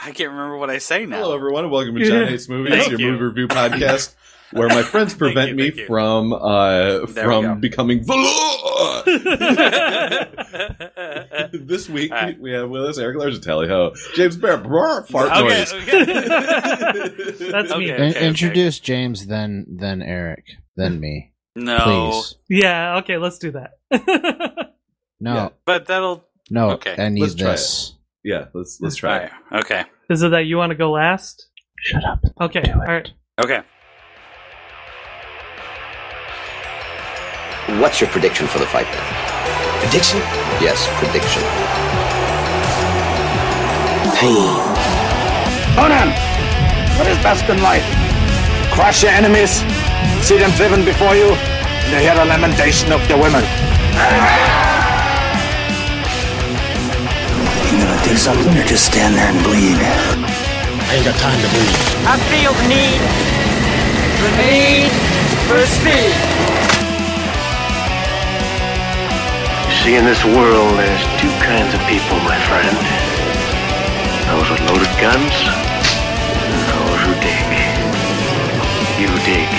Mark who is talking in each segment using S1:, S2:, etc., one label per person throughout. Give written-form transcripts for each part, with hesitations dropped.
S1: I can't remember what I say now.
S2: Hello, everyone, and welcome to John Hates Movies, your movie review podcast, where my friends prevent me from becoming velour. This week, we have with us Eric Larson, Tally Ho, James Bear, fart noise.
S3: Okay. That's me.
S4: Introduce James, then Eric, then me.
S1: No.
S4: Please.
S3: Yeah, okay, let's do that.
S4: No.
S2: Yeah.
S1: But that'll...
S4: No,
S1: okay.
S4: I need
S2: Let's try
S4: this.
S2: Yeah, let's try it.
S1: Okay.
S3: Is it that you want to go last?
S4: Shut up.
S3: Okay,
S4: Do it.
S3: alright.
S1: Okay.
S5: What's your prediction for the fight then?
S6: Prediction?
S5: Yes, prediction.
S6: Pain.
S7: Conan, what is best in life? Crush your enemies, see them driven before you, and hear the lamentation of their women.
S6: You gonna do something or just stand there and bleed? I ain't got time to bleed.
S8: I feel the need for speed.
S9: You see, in this world, there's two kinds of people, my friend. Those with loaded guns, and those who dig. You dig.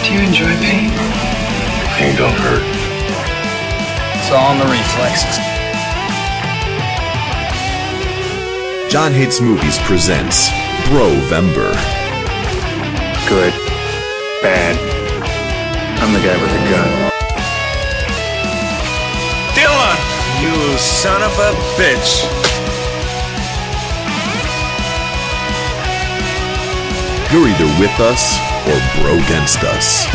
S6: Do you enjoy pain?
S9: Pain don't hurt.
S6: It's all in the reflexes.
S10: John Hates Movies presents Bro-vember.
S9: Good. Bad. I'm the guy with the gun.
S7: Dylan! You son of a bitch!
S10: You're either with us or bro-against us.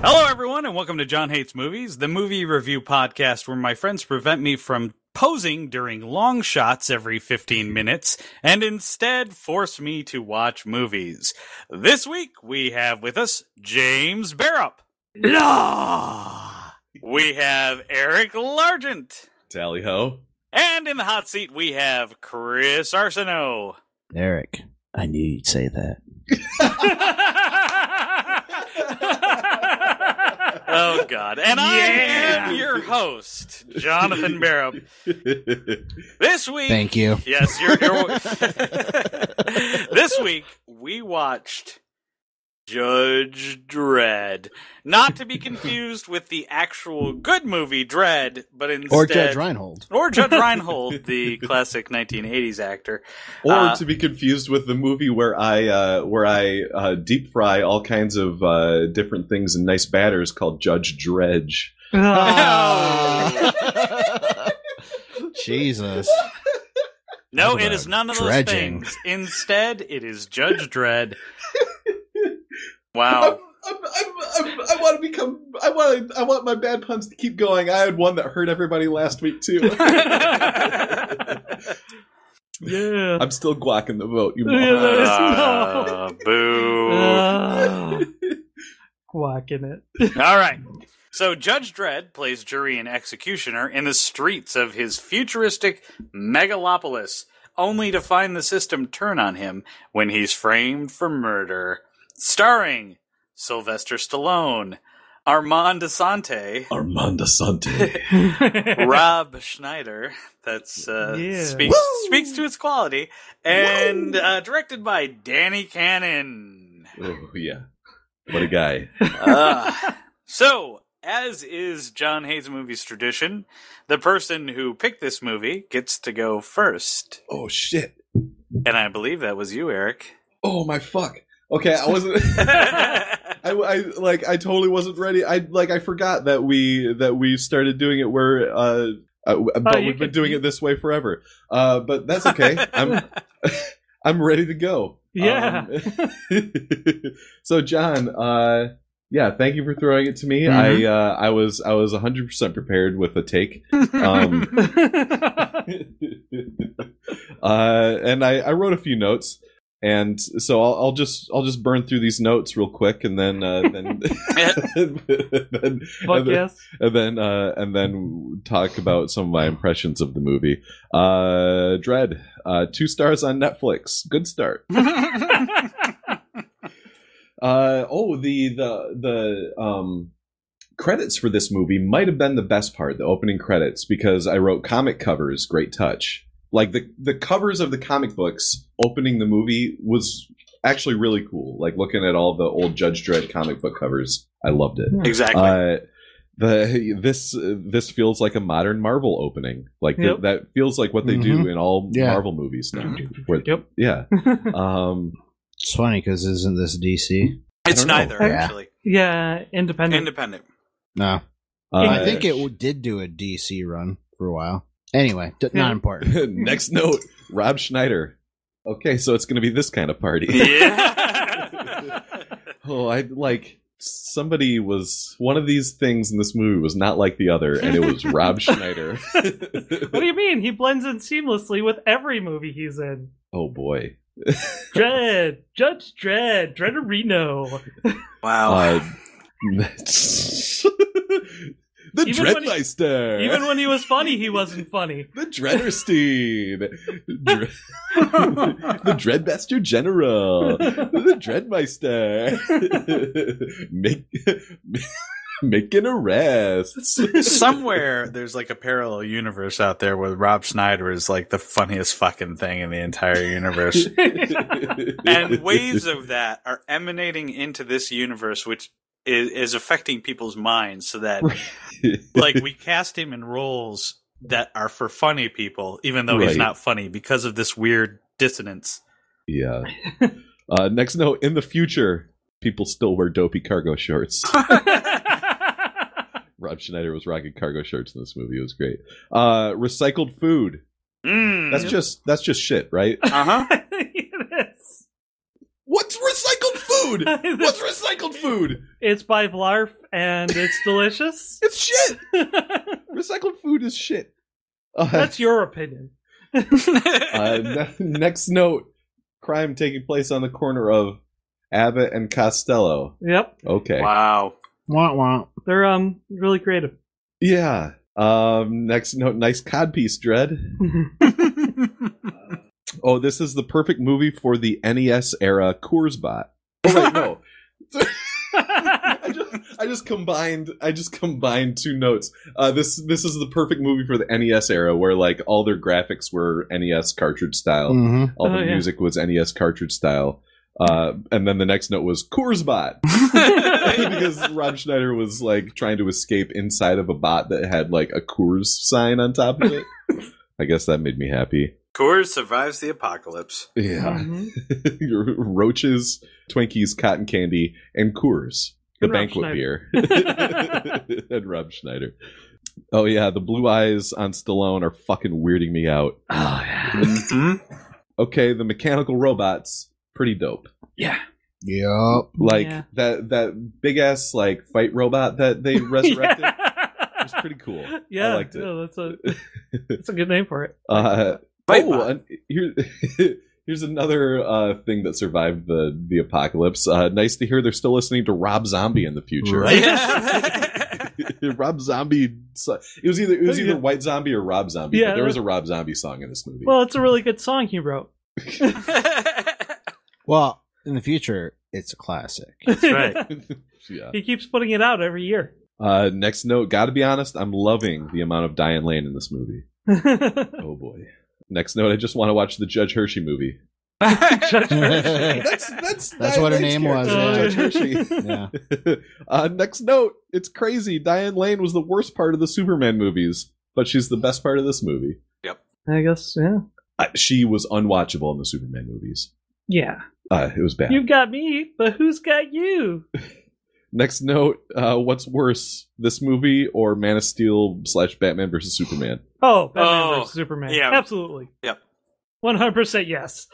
S1: Hello, everyone, and welcome to John Hates Movies, the movie review podcast where my friends prevent me from posing during long shots every 15 minutes and instead force me to watch movies. This week, we have with us James Barrup. We have Eric Largent.
S2: Tally Ho.
S1: And in the hot seat, we have Chris Arsenault.
S4: Eric, I knew you'd say that.
S1: Oh, God. And I am your host, Jonathan Barrup. This week...
S4: Thank you.
S1: Yes, you're This week, we watched Judge Dredd. Not to be confused with the actual good movie Dredd, but instead...
S4: Or Judge Reinhold.
S1: Or Judge Reinhold, the classic 1980s actor.
S2: Or to be confused with the movie where I deep fry all kinds of different things in nice batters called Judge Dredge.
S1: Oh.
S4: Jesus.
S1: No, it is none of those
S4: dredging.
S1: things. Instead, it is Judge Dredd. Wow.
S2: I want to become. I want my bad puns to keep going. I had one that hurt everybody last week too.
S3: Yeah.
S2: I'm still guacking the vote. You
S1: boo.
S3: Quacking it.
S1: All right. So Judge Dredd plays jury and executioner in the streets of his futuristic megalopolis, only to find the system turn on him when he's framed for murder. Starring Sylvester Stallone, Armand Assante, Rob Schneider, that's speaks to its quality, and directed by Danny Cannon.
S2: Oh yeah, what a guy!
S1: So, as is John Hates Movies tradition, the person who picked this movie gets to go first.
S2: Oh shit!
S1: And I believe that was you, Eric.
S2: Oh my fuck! Okay, I wasn't. I totally wasn't ready. I forgot that we started doing it where but we've been doing it this way forever. But that's okay. I'm ready to go.
S3: Yeah.
S2: So John, yeah, thank you for throwing it to me. Mm-hmm. I was 100% prepared with a take. And I wrote a few notes. And so I'll just burn through these notes real quick, and then talk about some of my impressions of the movie. Dredd, 2 stars on Netflix. Good start. credits for this movie might have been the best part, the opening credits, because I wrote comic covers, great touch. Like the covers of the comic books opening the movie was actually really cool. Like looking at all the old Judge Dredd comic book covers, I loved it.
S1: Exactly.
S2: This feels like a modern Marvel opening. Like that feels like what they do in all Marvel movies now. Yeah.
S4: It's funny because isn't this DC?
S1: It's neither, actually.
S3: Yeah, independent.
S4: No. I think it did do a DC run for a while. Anyway, not important.
S2: Next note, Rob Schneider. Okay, so it's going to be this kind of party.
S1: Yeah.
S2: One of these things in this movie was not like the other, and it was Rob Schneider.
S3: What do you mean? He blends in seamlessly with every movie he's in.
S2: Oh, boy.
S3: Dredd, Judge Dredd, Dredderino.
S1: Wow.
S2: The Dreadmeister.
S3: Even when he was funny, he wasn't funny.
S2: The Dredderstein. The Dreadmaster General. The Dreadmeister. Making arrests.
S1: Somewhere there's like a parallel universe out there where Rob Schneider is like the funniest fucking thing in the entire universe. And waves of that are emanating into this universe, which is affecting people's minds, so that like we cast him in roles that are for funny people, even though he's not funny, because of this weird dissonance.
S2: Yeah. Next note, in the future, people still wear dopey cargo shorts. Rob Schneider was rocking cargo shorts in this movie. It was great. Recycled food. That's just shit, right?
S3: It is.
S2: What's recycled food? What's recycled food?
S3: It's by Vlarf, and it's delicious.
S2: It's shit. Recycled food is shit.
S3: That's your opinion.
S2: Next note, crime taking place on the corner of Abbott and Costello.
S3: Yep.
S2: Okay.
S1: Wow.
S4: Wah, wah.
S3: They're really creative.
S2: Yeah. Next note, nice codpiece, Dredd. Oh, this is the perfect movie for the NES era Coors bot. Oh wait, no. I just combined two notes. This is the perfect movie for the NES era, where like all their graphics were NES cartridge style.
S4: Mm-hmm.
S2: All the music was NES cartridge style. And then the next note was Coors bot. Because Rob Schneider was like trying to escape inside of a bot that had like a Coors sign on top of it. I guess that made me happy.
S1: Coors survives the apocalypse.
S2: Yeah. Mm-hmm. Roaches, Twinkies, cotton candy, and Coors, the banquet beer. And Rob Schneider. Oh yeah, the blue eyes on Stallone are fucking weirding me out.
S3: Oh yeah.
S1: Mm-hmm.
S2: Okay, the mechanical robots, pretty dope.
S3: Yeah.
S4: Yep.
S2: Like that big ass like fight robot that they resurrected. It was pretty cool.
S3: Yeah,
S2: I liked it.
S3: Yeah, that's a good name for it.
S2: Here's another thing that survived the apocalypse. Nice to hear they're still listening to Rob Zombie in the future.
S1: Right?
S2: Rob Zombie. It was either White Zombie or Rob Zombie.
S3: Yeah,
S2: but there was a Rob Zombie song in this movie.
S3: Well, it's a really good song he wrote.
S4: Well, in the future, it's a classic.
S1: That's right.
S2: Yeah.
S3: He keeps putting it out every year.
S2: Next note, gotta be honest, I'm loving the amount of Diane Lane in this movie. Oh boy. Next note, I just want to watch the Judge Hershey movie.
S3: Judge Hershey.
S2: That's
S4: what her name was.
S2: Judge Hershey.
S4: Yeah.
S2: Next note, it's crazy. Diane Lane was the worst part of the Superman movies, but she's the best part of this movie.
S1: Yep.
S3: I guess, yeah.
S2: She was unwatchable in the Superman movies.
S3: Yeah.
S2: It was bad.
S3: You've got me, but who's got you?
S2: Next note, what's worse, this movie or Man of Steel / Batman vs. Superman?
S3: Oh, Batman vs. Superman.
S1: Yeah.
S3: Absolutely.
S1: Yep.
S3: 100% yes.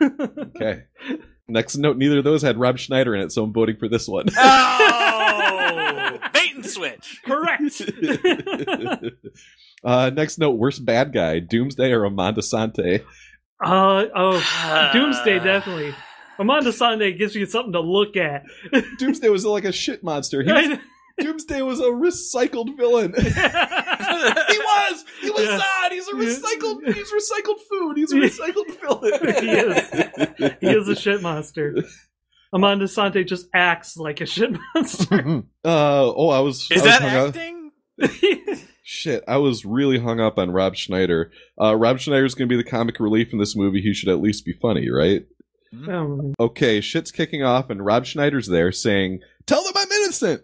S2: Okay. Next note, neither of those had Rob Schneider in it, so I'm voting for this one.
S1: Oh! Bait and switch.
S3: Correct.
S2: Next note, worst bad guy, Doomsday or Amanda Sante?
S3: Doomsday, definitely. Amanda Sante gives you something to look at.
S2: Doomsday was like a shit monster. Doomsday was a recycled villain. He was Zod. He's recycled food. He's a recycled villain.
S3: He is a shit monster. Amanda Sante just acts like a shit monster.
S1: Is that acting?
S2: Shit, I was really hung up on Rob Schneider. Rob Schneider's going to be the comic relief in this movie. He should at least be funny, right? Okay, shit's kicking off, and Rob Schneider's there saying, "Tell them I'm innocent,"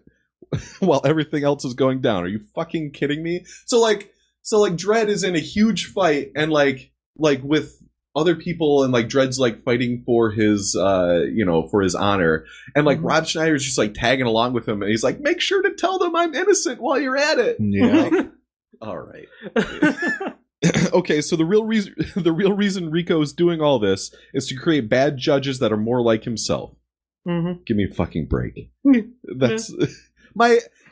S2: while everything else is going down. Are you fucking kidding me? So Dredd is in a huge fight, and like with other people, and like Dredd's like fighting for his for his honor, and like Rob Schneider's just like tagging along with him, and he's like, "Make sure to tell them I'm innocent while you're at it."
S4: Yeah.
S2: All right. Okay, so the real reason Rico is doing all this is to create bad judges that are more like himself.
S3: Mm-hmm.
S2: Give me a fucking break. That's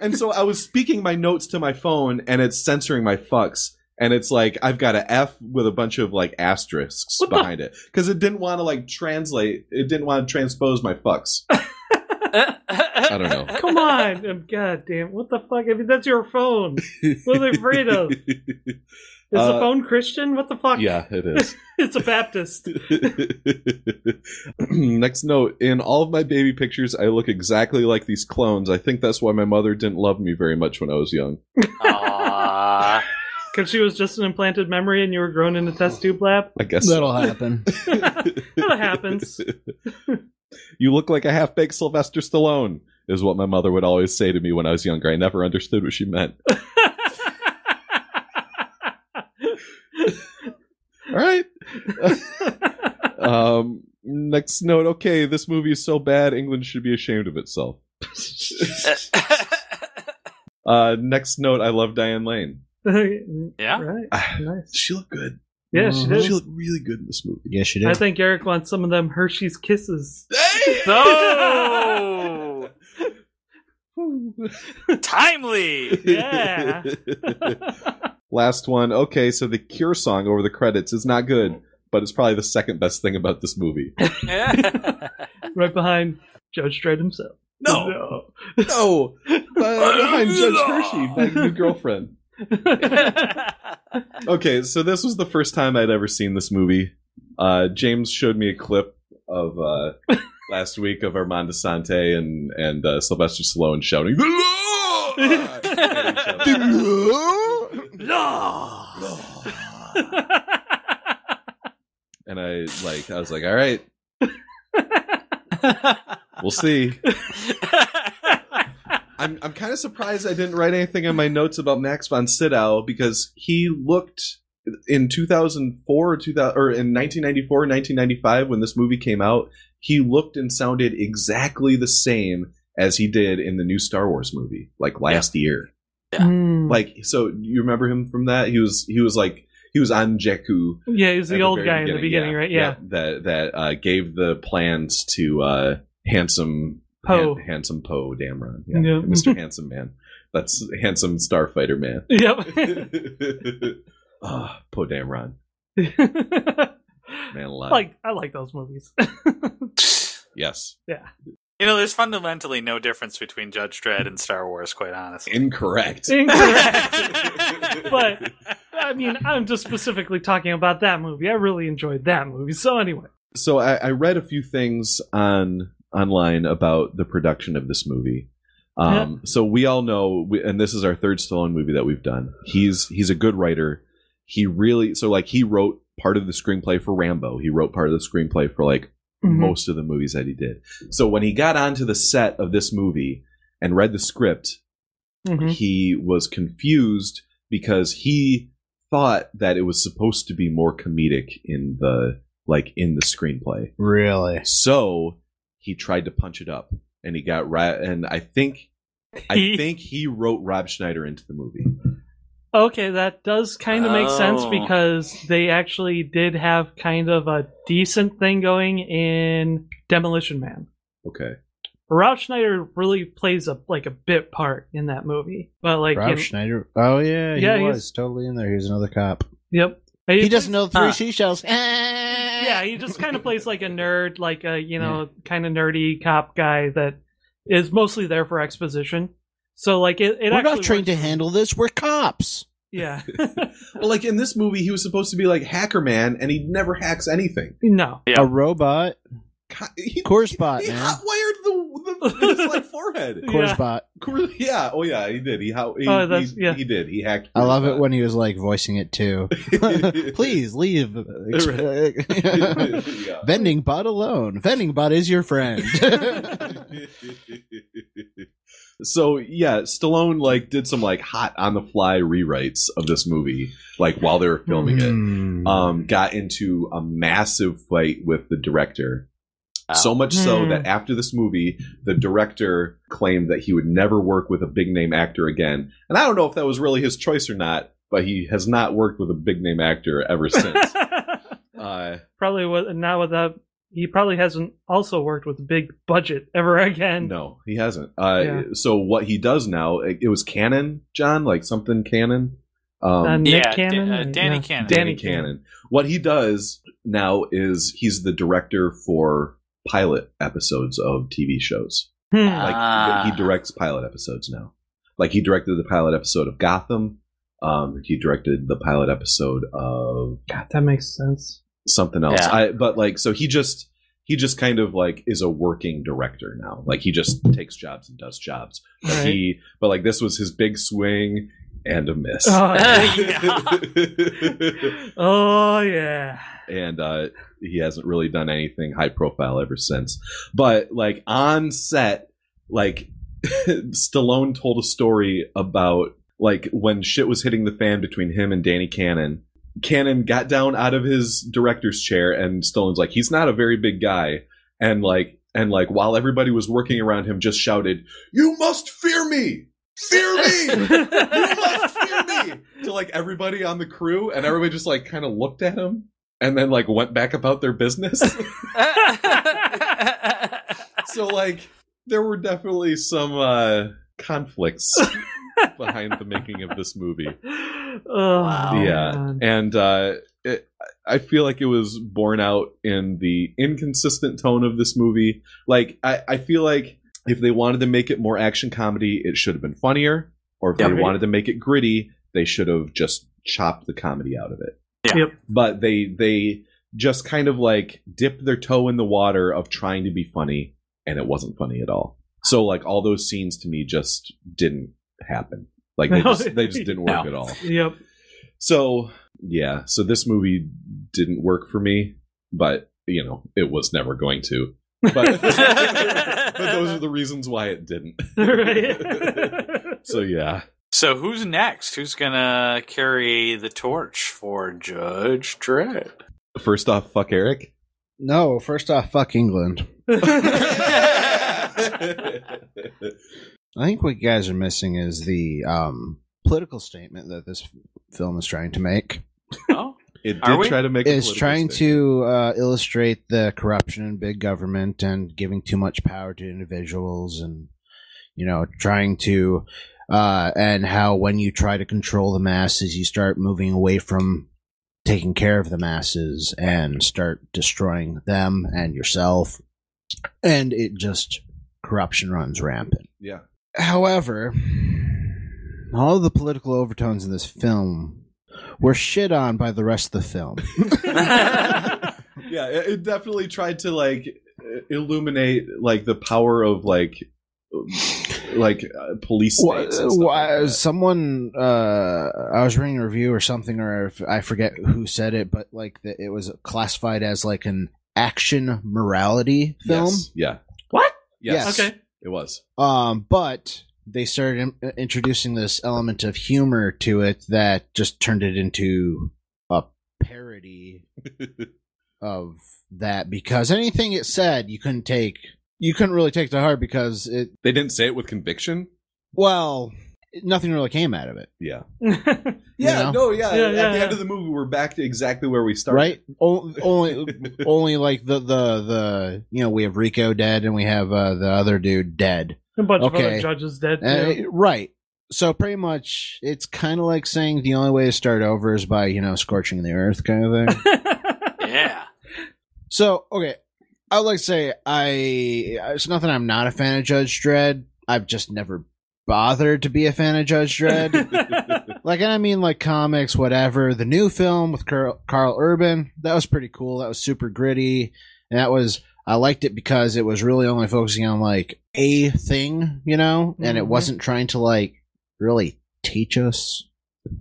S2: and so I was speaking my notes to my phone, and it's censoring my fucks. And it's like, I've got an F with a bunch of like asterisks behind it. Because it didn't want to like translate. It didn't want to transpose my fucks. I don't know.
S3: Come on. God damn. What the fuck? I mean, that's your phone. What are they afraid of? Is the phone Christian? What the fuck?
S2: Yeah, it is.
S3: It's a Baptist.
S2: Next note. In all of my baby pictures, I look exactly like these clones. I think that's why my mother didn't love me very much when I was young.
S1: Aww.
S3: Because she was just an implanted memory and you were grown in a test tube lab?
S2: I guess
S4: that'll happen.
S3: That happens.
S2: You look like a half-baked Sylvester Stallone, is what my mother would always say to me when I was younger. I never understood what she meant. All right. Next note. Okay, this movie is so bad, England should be ashamed of itself. Next note. I love Diane Lane.
S1: Yeah?
S3: Right. Nice.
S2: She looked good.
S3: Yeah, she did.
S2: She looked really good in this movie.
S4: Yeah, she did.
S3: I think Eric wants some of them Hershey's Kisses.
S2: Hey!
S1: No! Timely!
S3: Yeah.
S2: Last one. Okay, so the Cure song over the credits is not good, but it's probably the second best thing about this movie.
S3: Right behind Judge Dredd himself.
S2: No. Behind Judge Hershey, my new girlfriend. Okay, so this was the first time I'd ever seen this movie. James showed me a clip of last week of Armand Assante and Sylvester Stallone shouting "The Law!" The Law! And I was like, all right, we'll see. I'm kind of surprised I didn't write anything in my notes about Max von Sydow, because he looked in 2004 or in 1994, 1995 when this movie came out. He looked and sounded exactly the same as he did in the new Star Wars movie, like last year.
S1: Yeah.
S2: Like, so you remember him from that? He was on Jakku.
S3: Yeah, he was the old guy in the beginning, right? Yeah.
S2: That gave the plans to Handsome Poe Dameron. Yeah. Yep. Mr. Handsome Man. That's Handsome Starfighter Man.
S3: Yep.
S2: Poe Dameron. Man alive.
S3: I like those movies.
S2: Yes.
S3: Yeah.
S1: You know, there's fundamentally no difference between Judge Dredd and Star Wars, quite honestly.
S2: Incorrect.
S3: But, I mean, I'm just specifically talking about that movie. I really enjoyed that movie. So anyway.
S2: So I read a few things online about the production of this movie. So we all know, and this is our third Stallone movie that we've done. He's a good writer. He wrote part of the screenplay for Rambo. He wrote part of the screenplay for most of the movies that he did. So when he got onto the set of this movie and read the script, he was confused because he thought that it was supposed to be more comedic in the screenplay.
S4: Really?
S2: So he tried to punch it up, and he got and I think he wrote Rob Schneider into the movie.
S3: Okay, that does kind of make sense, because they actually did have kind of a decent thing going in Demolition Man.
S2: Okay.
S3: Rob Schneider really plays a bit part in that movie. But
S4: Rob Schneider? Oh yeah, he was totally in there. He was another cop.
S3: Yep.
S4: He doesn't know three seashells.
S3: Yeah, he just kind of plays like a nerd, kind of nerdy cop guy that is mostly there for exposition. So, we're
S4: not trained to handle this. We're cops.
S3: Yeah.
S2: Well, in this movie, he was supposed to be like Hacker Man, and he never hacks anything.
S3: No.
S1: Yeah.
S4: A robot. Corspot,
S2: he
S4: man.
S2: hot-wired his like forehead.
S4: Corspot.
S2: Yeah. Oh yeah, he did. He did. He hacked.
S4: I love it when he was like voicing it too. Please leave. Vending bot alone. Vending bot is your friend.
S2: So yeah, Stallone like did some like hot on the fly rewrites of this movie, like while they were filming it. Got into a massive fight with the director. So much so that after this movie, the director claimed that he would never work with a big name actor again. And I don't know if that was really his choice or not, but he has not worked with a big name actor ever since.
S3: Probably not with that. He probably hasn't also worked with a big budget ever again.
S2: No, he hasn't. So what he does now, it was Cannon, John, like something Cannon.
S3: Nick Cannon?
S1: Danny Cannon.
S2: Danny Cannon. What he does now is he's the director for pilot episodes of TV shows. Like he directs pilot episodes now. Like he directed the pilot episode of Gotham. He directed the pilot episode of
S3: that makes sense.
S2: Something else. Yeah. So he just kind of like is a working director now. Like he just takes jobs and does jobs. But like this was his big swing and a miss.
S3: Oh yeah.
S2: And he hasn't really done anything high profile ever since. But like on set, like Stallone told a story about like when shit was hitting the fan between him and Danny Cannon. Cannon got down out of his director's chair, and Stallone's like, he's not a very big guy, and while everybody was working around him, just shouted, "You must fear me! Fear me! You must fear me!" to like everybody on the crew, and everybody just like kind of looked at him, and then like went back about their business. So like there were definitely some conflicts behind the making of this movie.
S3: Oh,
S2: yeah,
S3: man.
S2: and I feel like it was borne out in the inconsistent tone of this movie. Like I feel like if they wanted to make it more action comedy, it should have been funnier. Or if they wanted to make it gritty, they should have just chopped the comedy out of it.
S1: Yeah.
S3: Yep.
S2: But they just kind of like dipped their toe in the water of trying to be funny, and it wasn't funny at all. So like all those scenes to me just didn't happen. Like they just didn't work at all.
S3: Yep.
S2: So yeah, so this movie didn't work for me, but you know, it was never going to. But, but those are the reasons why it didn't.
S3: Right.
S2: So yeah.
S1: So who's next? Who's gonna carry the torch for Judge Dredd?
S2: First off, fuck Eric.
S4: No, first off, fuck England. I think what you guys are missing is the political statement that this film is trying to make.
S1: Oh,
S2: it did try to make.
S4: It's trying to illustrate the corruption in big government and giving too much power to individuals, and trying to and how when you try to control the masses, you start moving away from taking care of the masses and start destroying them and yourself, and it just corruption runs rampant.
S2: Yeah.
S4: However, all of the political overtones in this film were shit on by the rest of the film.
S2: Yeah, it definitely tried to like illuminate like the power of like police states.
S4: Someone I was reading a review or something, or I forget who said it, but like it was classified as like an action morality film.
S2: Yes. Yeah.
S3: What?
S2: Yes.
S3: Okay.
S2: It was.
S4: But they started introducing this element of humor to it that just turned it into a parody of that, because anything it said you couldn't really take to heart because
S2: they didn't say it with conviction.
S4: Well, nothing really came out of it.
S2: Yeah.
S4: At
S2: the end of the movie, we're back to exactly where we started.
S4: Right? Only like the we have Rico dead and we have the other dude dead.
S3: A bunch of other judges dead too.
S4: Right. So pretty much, it's kind of like saying the only way to start over is by scorching the earth, kind of thing.
S1: Yeah.
S4: So okay, I would like to say it's not that I'm not a fan of Judge Dredd. I've just never bothered to be a fan of Judge Dredd. And I mean, like comics, whatever. The new film with Carl Urban, that was pretty cool. That was super gritty, and that was I liked it because it was really only focusing on like a thing, and it wasn't trying to like really teach us.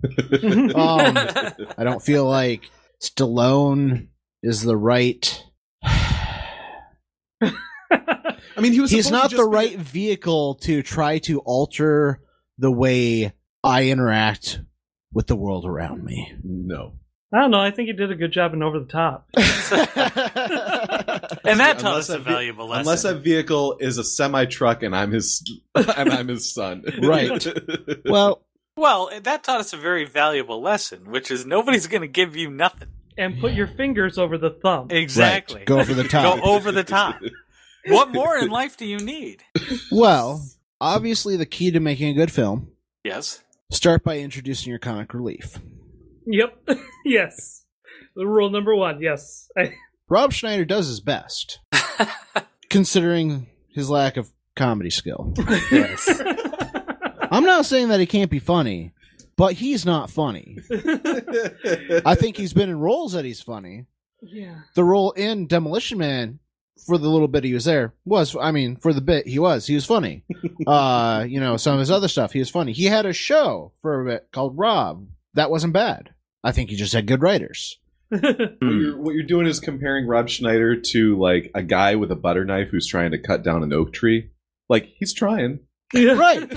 S4: I don't feel like Stallone is the right.
S2: I mean, he's
S4: not the right vehicle to try to alter the way I interact with the world around me.
S2: No.
S3: I don't know. I think he did a good job in Over the Top.
S1: And that taught us a valuable lesson.
S2: Unless that vehicle is a semi-truck and I'm his son.
S4: Right. Well,
S1: that taught us a very valuable lesson, which is nobody's going to give you nothing.
S3: And put your fingers over the thumb.
S1: Exactly.
S4: Right. Go over the top.
S1: Go over the top. What more in life do you need?
S4: Well, obviously the key to making a good film.
S1: Yes.
S4: Start by introducing your comic relief.
S3: Yep. Yes. The rule number 1, yes.
S4: Rob Schneider does his best, considering his lack of comedy skill.
S1: Yes.
S4: I'm not saying that he can't be funny, but he's not funny. I think he's been in roles that he's funny.
S3: Yeah.
S4: The role in Demolition Man, for the little bit he was there, for the bit he was funny. Some of his other stuff, he was funny. He had a show for a bit called Rob. That wasn't bad. I think he just had good writers.
S2: What you're doing is comparing Rob Schneider to like a guy with a butter knife who's trying to cut down an oak tree. Like, he's trying.
S3: Yeah.
S4: Right.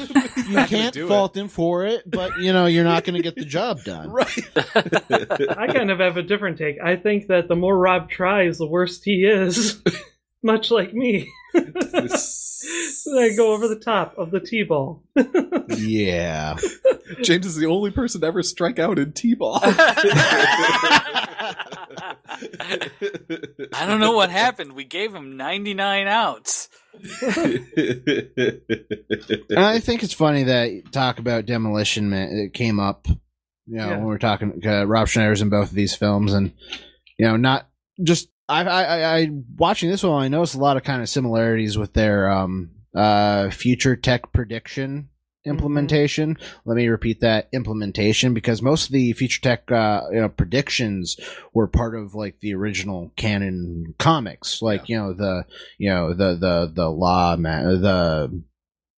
S4: You can't fault him for it, but you're not going to get the job done.
S2: Right.
S3: I kind of have a different take. I think that the more Rob tries, the worse he is. Much like me. I go over the top of the T-ball.
S4: Yeah.
S2: James is the only person to ever strike out in T-ball.
S1: I don't know what happened. We gave him 99 outs.
S4: And I think it's funny that you talk about Demolition Man. It came up, when we're talking. Rob Schneider's in both of these films, and not just I watching this one. I noticed a lot of kind of similarities with their future tech prediction implementation. Let me repeat that: implementation, because most of the future tech predictions were part of like the original canon comics, like the law, the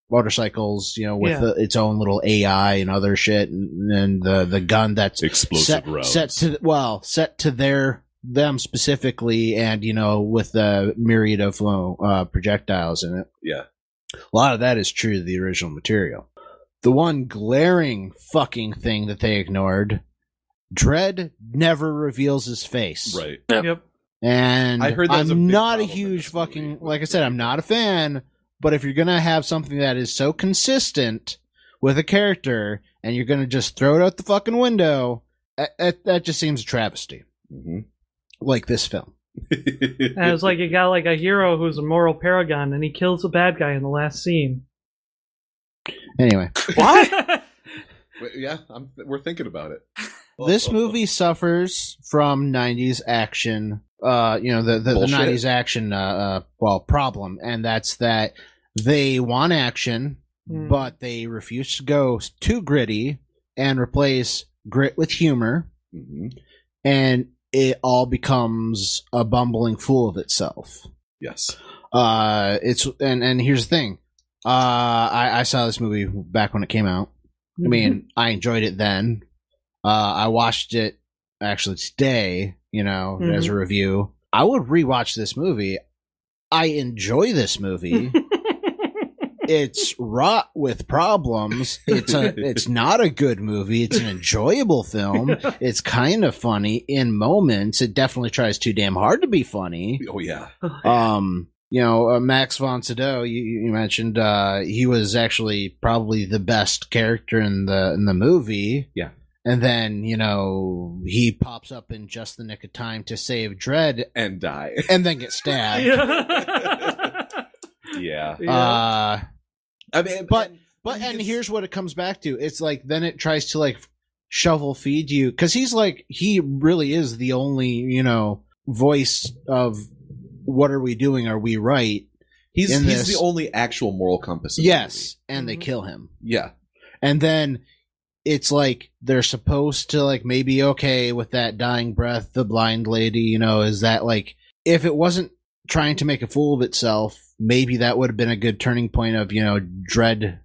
S4: motorcycles, with its own little AI and other shit, and the gun that's
S10: explosive rounds
S4: set to them specifically, and with the myriad of projectiles in it.
S2: Yeah,
S4: a lot of that is true to the original material. The one glaring fucking thing that they ignored, Dredd never reveals his face.
S2: Right.
S3: Yep.
S4: And
S2: I heard that's
S4: I'm not a
S2: problem in
S4: huge
S2: this movie.
S4: fucking, like I said, I'm not a fan, but if you're going to have something that is so consistent with a character and you're going to just throw it out the fucking window, that just seems a travesty.
S2: Mm-hmm.
S4: Like this film.
S3: And it's like you got like a hero who's a moral paragon and he kills a bad guy in the last scene.
S4: Anyway.
S1: What?
S2: Yeah, we're thinking about it.
S4: This movie suffers from 90s action, the 90s action, problem, and that's that they want action, but they refuse to go too gritty and replace grit with humor, and it all becomes a bumbling fool of itself.
S2: Yes.
S4: And here's the thing. I saw this movie back when it came out. I mean, I enjoyed it then. I watched it actually today, as a review. I would rewatch this movie. I enjoy this movie. It's wrought with problems. It's not a good movie. It's an enjoyable film. It's kind of funny in moments. It definitely tries too damn hard to be funny.
S2: Oh yeah.
S4: Max von Sydow, you mentioned, he was actually probably the best character in the movie.
S2: Yeah.
S4: And then, he pops up in just the nick of time to save Dredd
S2: and die.
S4: And then get stabbed.
S2: Yeah. I mean,
S4: but here's what it comes back to. It's like, then it tries to like shovel feed you. Cause he really is the only, voice of what are we doing? Are we right?
S2: He's the only actual moral compass.
S4: Yes. And they kill him.
S2: Yeah.
S4: And then it's like, they're supposed to like, maybe okay with that dying breath, the blind lady, is that like, if it wasn't trying to make a fool of itself, maybe that would have been a good turning point of, Dredd,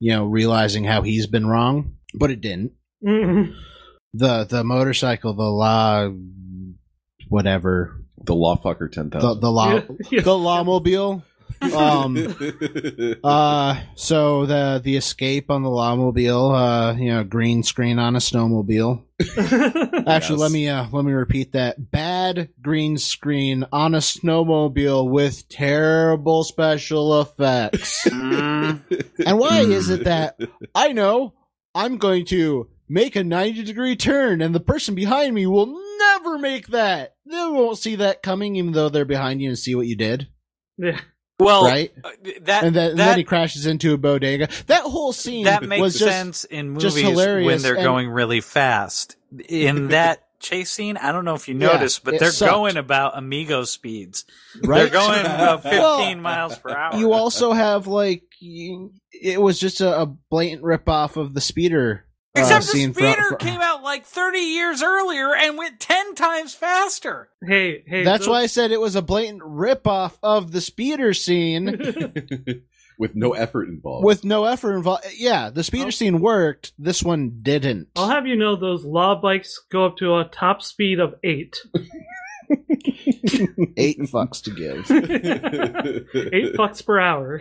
S4: realizing how he's been wrong, but it didn't.
S3: Mm-hmm.
S4: The motorcycle, the law, whatever.
S2: The Law Fucker 10,000.
S4: The law, the lawmobile. So the escape on the lawmobile, green screen on a snowmobile. Actually,
S2: Yes.
S4: let me repeat that. Bad green screen on a snowmobile with terrible special effects. And why is it that I know I'm going to make a 90-degree turn and the person behind me will never make that? They won't see that coming, even though they're behind you and see what you did.
S3: Yeah.
S1: Well,
S4: right? And then he crashes into a bodega. That whole scene
S1: that makes
S4: was just,
S1: sense in
S4: just
S1: movies
S4: hilarious.
S1: when they're
S4: And-
S1: going really fast. In that chase scene, I don't know if you noticed, but
S4: it
S1: they're
S4: sucked.
S1: going about Amigo speeds.
S4: Right?
S1: They're going about 15
S4: Well,
S1: miles per hour.
S4: You also have it was just a blatant ripoff of the speeder.
S1: Except the
S4: scene
S1: speeder came out like 30 years earlier and went 10 times faster.
S3: Hey,
S4: That's why I said it was a blatant ripoff of the speeder scene
S2: With no effort involved.
S4: with no effort involved. Yeah, the speeder scene worked. This one didn't.
S3: I'll have you know those law bikes go up to a top speed of 8.
S4: 8 fucks to give.
S3: 8 fucks per hour.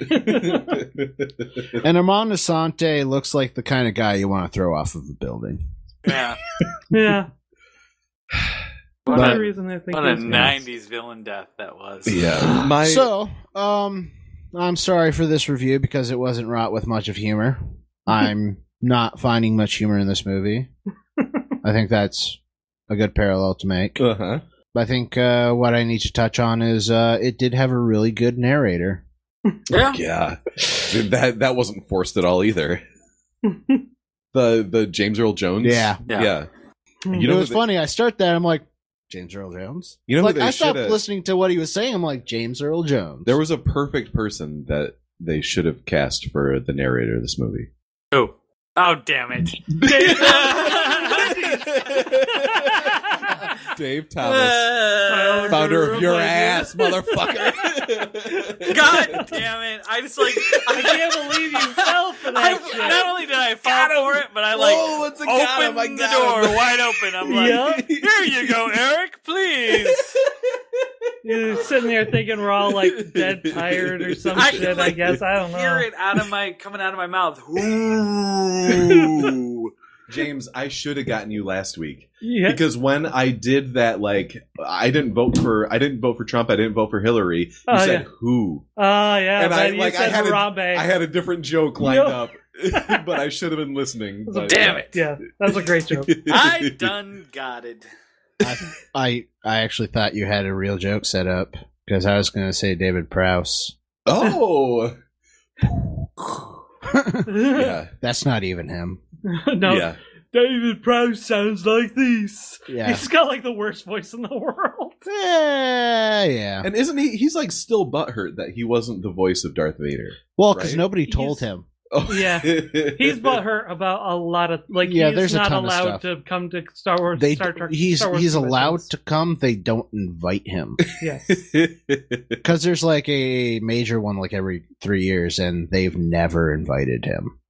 S4: And Armand Asante looks like the kind of guy you want to throw off of a building.
S1: Yeah.
S3: Yeah.
S1: What
S3: One
S1: a,
S3: reason I think
S1: what a
S3: those
S1: 90s villain death that was.
S2: Yeah.
S4: So, I'm sorry for this review because it wasn't wrought with much of humor. I'm not finding much humor in this movie. I think that's a good parallel to make.
S2: Uh-huh.
S4: I think what I need to touch on is it did have a really good narrator.
S1: Yeah.
S2: Yeah. That wasn't forced at all either. The James Earl Jones?
S4: Yeah.
S2: Yeah.
S4: It was funny. I start that, I'm like, James Earl Jones?
S2: You know who
S4: like,
S2: they
S4: I stopped
S2: shoulda-
S4: listening to what he was saying. I'm like, James Earl Jones.
S2: There was a perfect person that they should have cast for the narrator of this movie.
S1: Oh, damn it.
S2: Dave Thomas, founder of Your Ass, motherfucker.
S1: God damn it. I
S3: can't believe you fell for that shit.
S1: Not only did I fall for it, but I opened the door wide open. I'm like, here you go, Eric, please.
S3: You're sitting there thinking we're all like dead tired or some shit, I guess. I don't know.
S1: Hear it coming out of my mouth. Ooh.
S2: James, I should have gotten you last week.
S3: Yeah.
S2: Because when I did that, I didn't vote for Trump, I didn't vote for Hillary. You said who?
S3: Oh, yeah.
S2: And
S3: I
S2: had a different joke lined up, but I should have been listening.
S1: Damn it.
S3: Yeah, that's a great joke.
S1: I done got it.
S4: I actually thought you had a real joke set up because I was going to say David Prowse.
S2: Oh! Yeah.
S4: That's not even him.
S3: No.
S2: Yeah.
S3: David Prowse sounds like this.
S4: Yeah.
S3: He's got like the worst voice in the world.
S4: Yeah.
S2: And isn't he's like still butthurt that he wasn't the voice of Darth Vader.
S4: Well, because
S2: right?
S4: nobody told him.
S2: Oh.
S3: Yeah. He's butthurt about a lot of
S4: Yeah,
S3: he's
S4: there's a
S3: not
S4: ton of
S3: allowed
S4: stuff.
S3: to come to Star Wars. Star Trek.
S4: He's
S3: Star Wars
S4: allowed
S3: conventions.
S4: to come. They don't invite him
S3: Yes.
S4: because there's like a major one like every 3 years, and they've never invited him.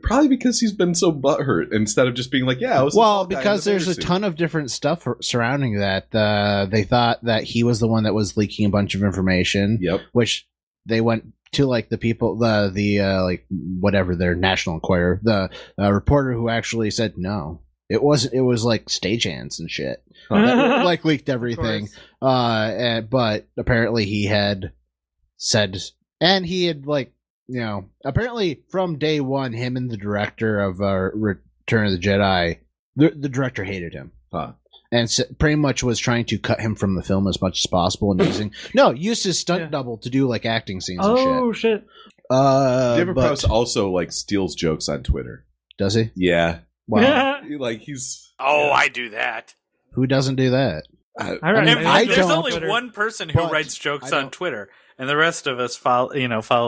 S2: Probably because he's been so butthurt instead of just being like, yeah, I was the tall guy in
S4: because
S2: the
S4: there's
S2: Vader
S4: a
S2: suit.
S4: ton of different stuff surrounding that. They thought that he was the one that was leaking a bunch of information.
S2: Yep.
S4: Which they went to like the people, the like whatever their National Enquirer, the reporter who actually said no, it wasn't. It was like stagehands and shit that, like leaked everything. But apparently he had said, and he had like. Apparently from day one, him and the director of Return of the Jedi, the director hated him.
S2: Huh.
S4: And pretty much was trying to cut him from the film as much as possible and used his stunt double to do like acting scenes and shit.
S3: Oh, shit.
S2: David Prowse also like steals jokes on Twitter.
S4: Does he?
S2: Yeah.
S4: Wow.
S2: Like he's...
S1: I do that.
S4: Who doesn't do that?
S1: There's
S4: don't.
S1: only one person who writes jokes on Twitter, and the rest of us follow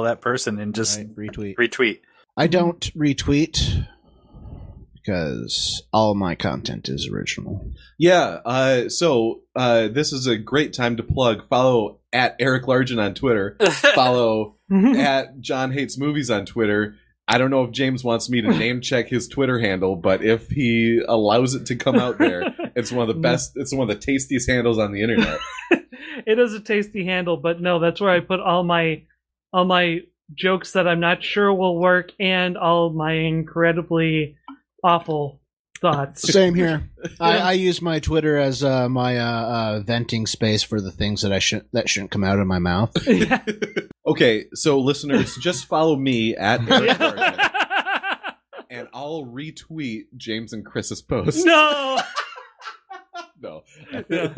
S1: that person and just retweet.
S4: I don't retweet because all my content is original.
S2: Yeah. So this is a great time to plug. Follow at Eric Largen on Twitter. Follow at John Hates Movies on Twitter. I don't know if James wants me to name check his Twitter handle, but if he allows it to come out there, it's one of the best. It's one of the tastiest handles on the internet.
S3: It is a tasty handle, but no, that's where I put all my jokes that I'm not sure will work and all my incredibly awful thoughts.
S4: Same here. I use my Twitter as my venting space for the things that shouldn't come out of my mouth.
S3: Yeah.
S2: Okay, so listeners, just follow me at Eric Largen, and I'll retweet James and Chris's post.
S3: No.
S2: No.
S3: Yeah.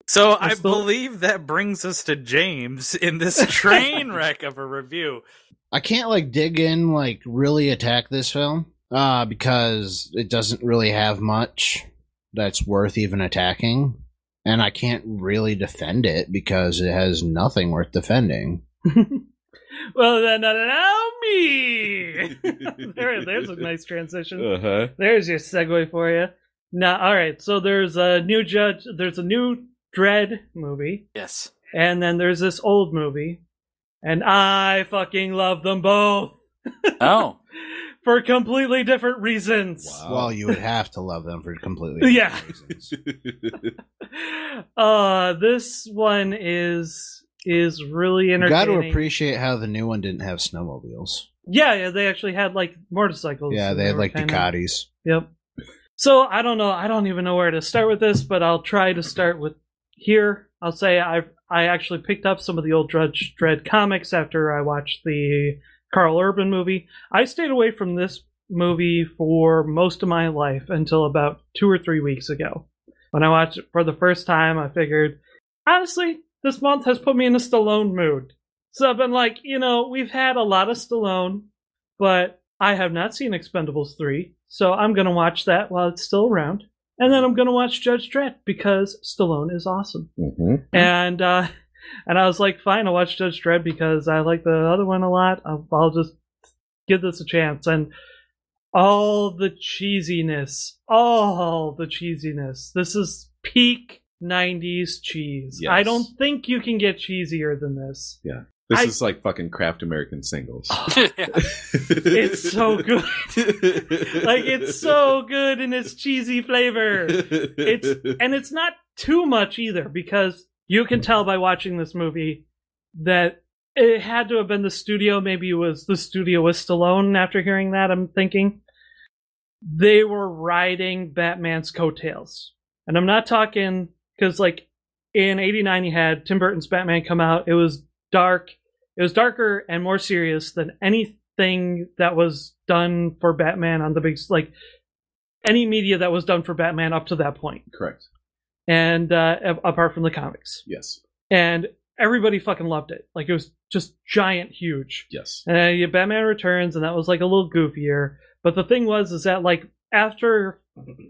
S1: So I believe that brings us to James in this train wreck of a review.
S4: I can't dig in, really attack this film because it doesn't really have much that's worth even attacking, and I can't really defend it because it has nothing worth defending.
S3: Well, then allow me. There's a nice transition.
S2: Uh-huh.
S3: There's your segue for you. Now, all right. So there's a new Dredd movie.
S1: Yes.
S3: And then there's this old movie. And I fucking love them both.
S1: Oh.
S3: For completely different reasons.
S2: Wow.
S4: Well, you would have to love them for completely different reasons.
S3: This one is really entertaining.
S4: Got to appreciate how the new one didn't have snowmobiles.
S3: Yeah, they actually had motorcycles.
S4: Yeah, they had Ducatis.
S3: Yep. So I don't know. I don't even know where to start with this, but I'll try to start with here. I'll say I actually picked up some of the old Dredd comics after I watched the Carl Urban movie. I stayed away from this movie for most of my life until about 2 or 3 weeks ago. When I watched it for the first time, I figured, honestly, this month has put me in a Stallone mood. So I've been we've had a lot of Stallone, but I have not seen Expendables 3, so I'm going to watch that while it's still around. And then I'm going to watch Judge Dredd because Stallone is awesome.
S2: Mm-hmm.
S3: And I was like, fine, I'll watch Judge Dredd because I like the other one a lot. I'll just give this a chance. And all the cheesiness. This is peak 90s cheese.
S2: Yes.
S3: I don't think you can get cheesier than this.
S2: Yeah. This is like fucking Kraft American Singles.
S3: It's so good. It's so good in its cheesy flavor. It's not too much either, because you can tell by watching this movie that it had to have been the studio. Maybe it was the studio with Stallone. After hearing that, I'm thinking they were riding Batman's coattails. And I'm not talking because in '89 you had Tim Burton's Batman come out. It was dark. It was darker and more serious than anything that was done for Batman on the big, any media that was done for Batman up to that point.
S2: Correct.
S3: And apart from the comics.
S2: Yes.
S3: And everybody fucking loved it. It was just giant, huge.
S2: Yes.
S3: And Batman Returns, and that was a little goofier. But the thing is that after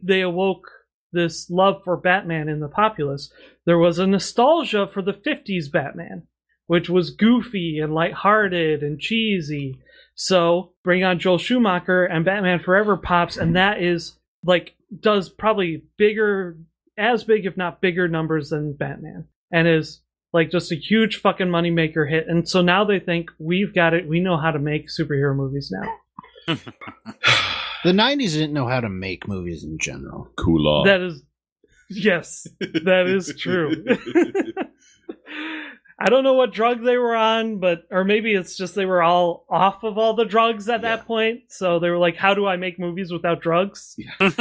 S3: they awoke this love for Batman in the populace, there was a nostalgia for the 50s Batman, which was goofy and lighthearted and cheesy. So bring on Joel Schumacher and Batman Forever pops, and that is does probably as big if not bigger numbers than Batman, and is just a huge fucking moneymaker hit. And so now they think, we've got it, we know how to make superhero movies now.
S4: The 90s didn't know how to make movies in general.
S2: Cool.
S3: That is, yes, that is true. I don't know what drug they were on, or maybe it's just they were all off of all the drugs at that point. So they were like, how do I make movies without drugs? Yeah.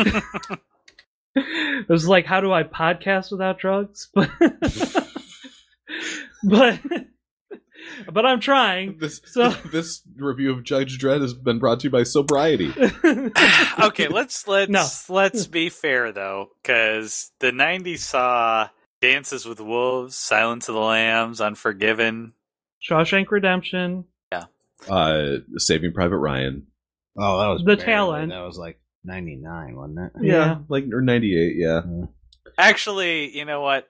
S3: It was like, how do I podcast without drugs? But I'm trying.
S2: This review of Judge Dredd has been brought to you by Sobriety.
S1: Okay, let's be fair though, because the 90s saw Dances with Wolves, Silence of the Lambs, Unforgiven,
S3: Shawshank Redemption.
S1: Yeah.
S2: Saving Private Ryan.
S4: Oh, that was
S3: the tail end.
S4: That was 99, wasn't it?
S3: Yeah.
S2: Or 98, yeah.
S1: Actually, you know what?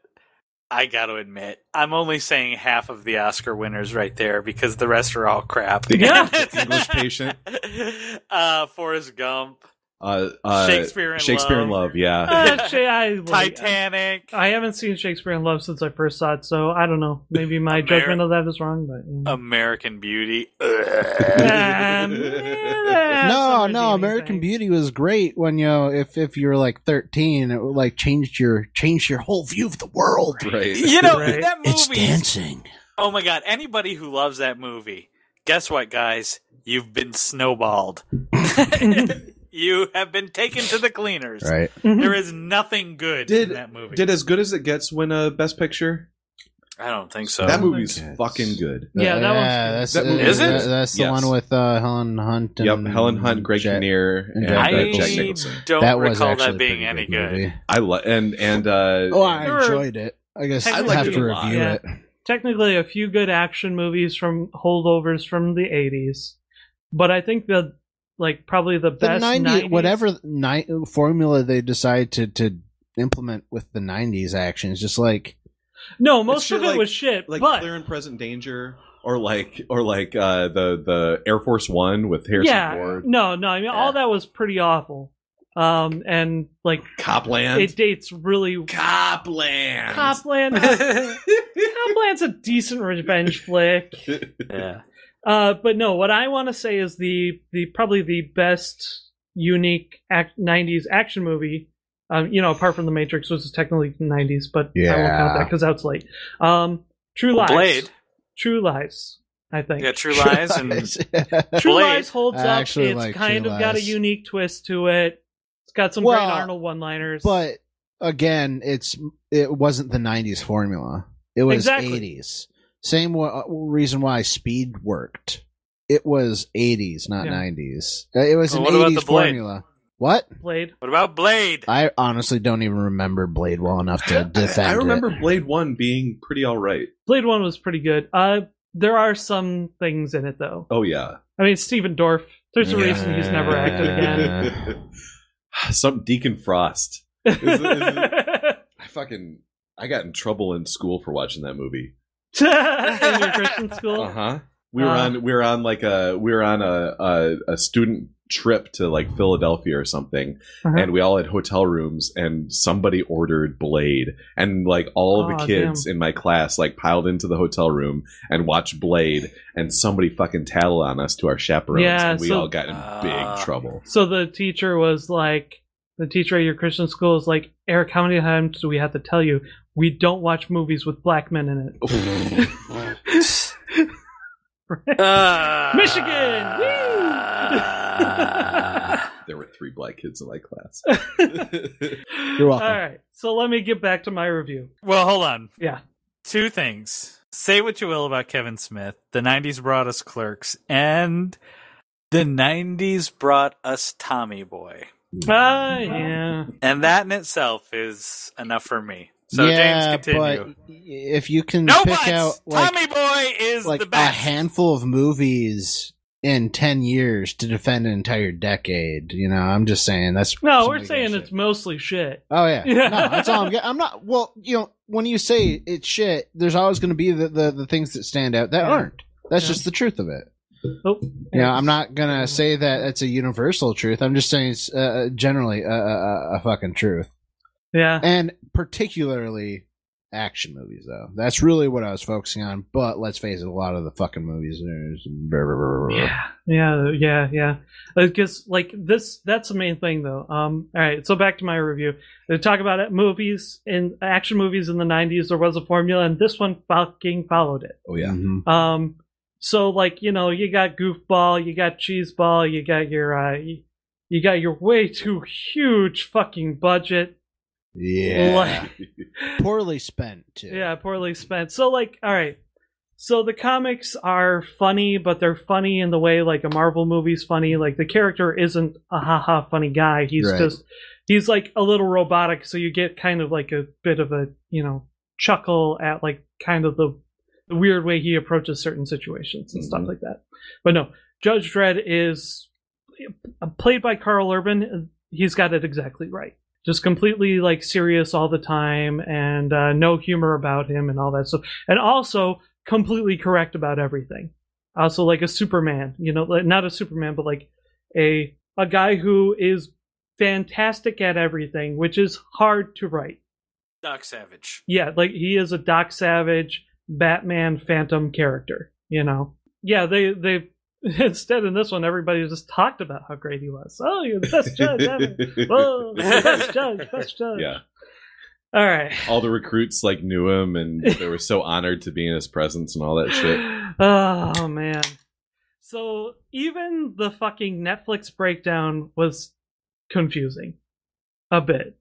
S1: I got to admit, I'm only saying half of the Oscar winners right there because the rest are all crap.
S2: The English Patient.
S1: Forrest Gump. Shakespeare in Love.
S2: Yeah.
S1: Titanic.
S3: I haven't seen Shakespeare in Love since I first saw it, so I don't know. Maybe my judgment of that is wrong, but
S1: American Beauty.
S4: No, American Beauty was great when if you were like 13, it would like changed your whole view of the world.
S2: Right.
S1: That movie.
S4: It's dancing.
S1: Oh my God! Anybody who loves that movie, guess what, guys? You've been snowballed. You have been taken to the cleaners.
S4: Right.
S1: There is nothing good in that movie.
S2: Did As Good as It Gets win a Best Picture?
S1: I don't think so.
S2: That movie's fucking good.
S3: Yeah, that one's
S1: good. Is it?
S4: That's the one with Helen Hunt. And
S2: Helen Hunt, Greg Kinnear, and
S1: I
S2: Jack Nicholson.
S1: don't recall that being any good.
S4: Movie.
S2: I
S4: enjoyed it. I guess I have to review it.
S3: Technically, a few good action movies from holdovers from the 80s, but I think probably the best 90s,
S4: whatever formula they decide to implement with the 90s action is just like.
S3: No, most of it was shit.
S2: Like
S3: but
S2: Clear and Present Danger, or the Air Force One with Harrison Ford.
S3: No. I mean, all that was pretty awful. And like
S2: Copland,
S3: it dates really.
S2: Copland.
S3: Copland's a decent revenge flick.
S1: Yeah.
S3: But no, what I want to say is the probably the best unique 90s action movie. Apart from The Matrix, which is technically 90s, but I won't count that because that's late. True Lies.
S1: Blade.
S3: True Lies, I think.
S1: Yeah, True Lies and
S3: True
S1: Blade.
S3: Lies holds up. It's kind of got a unique twist to it. It's got some great Arnold one-liners.
S4: But again, it wasn't the 90s formula. It was 80s. Same reason why Speed worked. It was 80s, not 90s. It was an 80s formula. What?
S3: Blade.
S1: What about Blade?
S4: I honestly don't even remember Blade well enough to defend it.
S2: I remember Blade 1 being pretty alright.
S3: Blade 1 was pretty good. There are some things in it, though.
S2: Oh, yeah.
S3: I mean, Stephen Dorff. There's a reason he's never acted again.
S2: Some Deacon Frost. I got in trouble in school for watching that movie.
S3: In your Christian school?
S2: Uh-huh. We were on a student trip to like Philadelphia or something, and we all had hotel rooms, and somebody ordered Blade, and like all of the kids in my class like piled into the hotel room and watched Blade, and somebody fucking tattled on us to our chaperones, and we all got in big trouble.
S3: So the teacher at your Christian school is like, Eric, how many times do we have to tell you we don't watch movies with black men in it? Michigan!
S2: There were 3 black kids in my class.
S4: You're welcome.
S3: All right, so let me get back to my review.
S1: Well, hold on.
S3: Yeah.
S1: 2 things. Say what you will about Kevin Smith. The 90s brought us Clerks, and the 90s brought us Tommy Boy.
S3: Yeah.
S1: And that in itself is enough for me. So James, continue.
S4: But if you can
S1: no
S4: pick
S1: buts!
S4: out like,
S1: Tommy Boy is
S4: like
S1: the best.
S4: A handful of movies in 10 years to defend an entire decade, I'm just saying that's
S3: we're saying it's mostly shit.
S4: Oh yeah. No, that's all I'm not. Well, when you say it's shit, there's always going to be the things that stand out that aren't. That's just the truth of it.
S3: Oh,
S4: I'm not gonna say that it's a universal truth. I'm just saying it's generally a fucking truth.
S3: Yeah,
S4: and particularly action movies, though. That's really what I was focusing on. But let's face it, a lot of the fucking movies.
S3: Yeah. Because like that's the main thing, though. All right, so back to my review. To talk about it, action movies in the 90s, there was a formula, and this one fucking followed it.
S2: Oh yeah.
S4: Mm-hmm.
S3: So like you got goofball, you got cheeseball, you got your way too huge fucking budget.
S4: Yeah, poorly spent too.
S3: Yeah, poorly spent. So like, all right. So the comics are funny, but they're funny in the way like a Marvel movie's funny. Like the character isn't a haha funny guy. He's like a little robotic. So you get kind of like a bit of a chuckle at like kind of the weird way he approaches certain situations and stuff like that. But no, Judge Dredd is played by Carl Urban. He's got it exactly right. Just completely like serious all the time, and no humor about him and all that stuff. And also completely correct about everything. Also like a Superman, not a Superman, but like a guy who is fantastic at everything, which is hard to write.
S1: Doc Savage.
S3: Yeah, like he is a Doc Savage Batman Phantom character, you know. Yeah, they instead in this one everybody just talked about how great he was. Oh, you're the best judge ever. Whoa, best judge.
S2: Yeah.
S3: All right.
S2: All the recruits like knew him, and they were so honored to be in his presence and all that shit.
S3: Oh man. So even the fucking Netflix breakdown was confusing a bit.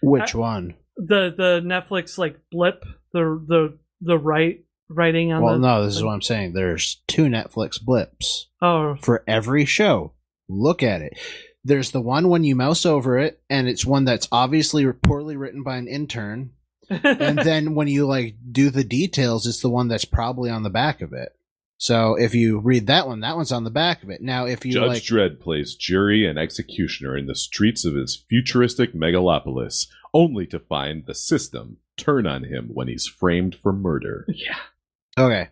S4: Which one?
S3: The Netflix like blip, the writing on.
S4: Well, no, this is what I'm saying. There's 2 Netflix blips.
S3: Oh,
S4: for every show. Look at it. There's the one when you mouse over it, and it's one that's obviously poorly written by an intern. And then when you like do the details, it's the one that's probably on the back of it. So if you read that one's on the back of it. Now, if you
S2: Judge Dredd plays jury and executioner in the streets of his futuristic megalopolis, only to find the system turn on him when he's framed for murder.
S3: Yeah.
S4: Okay.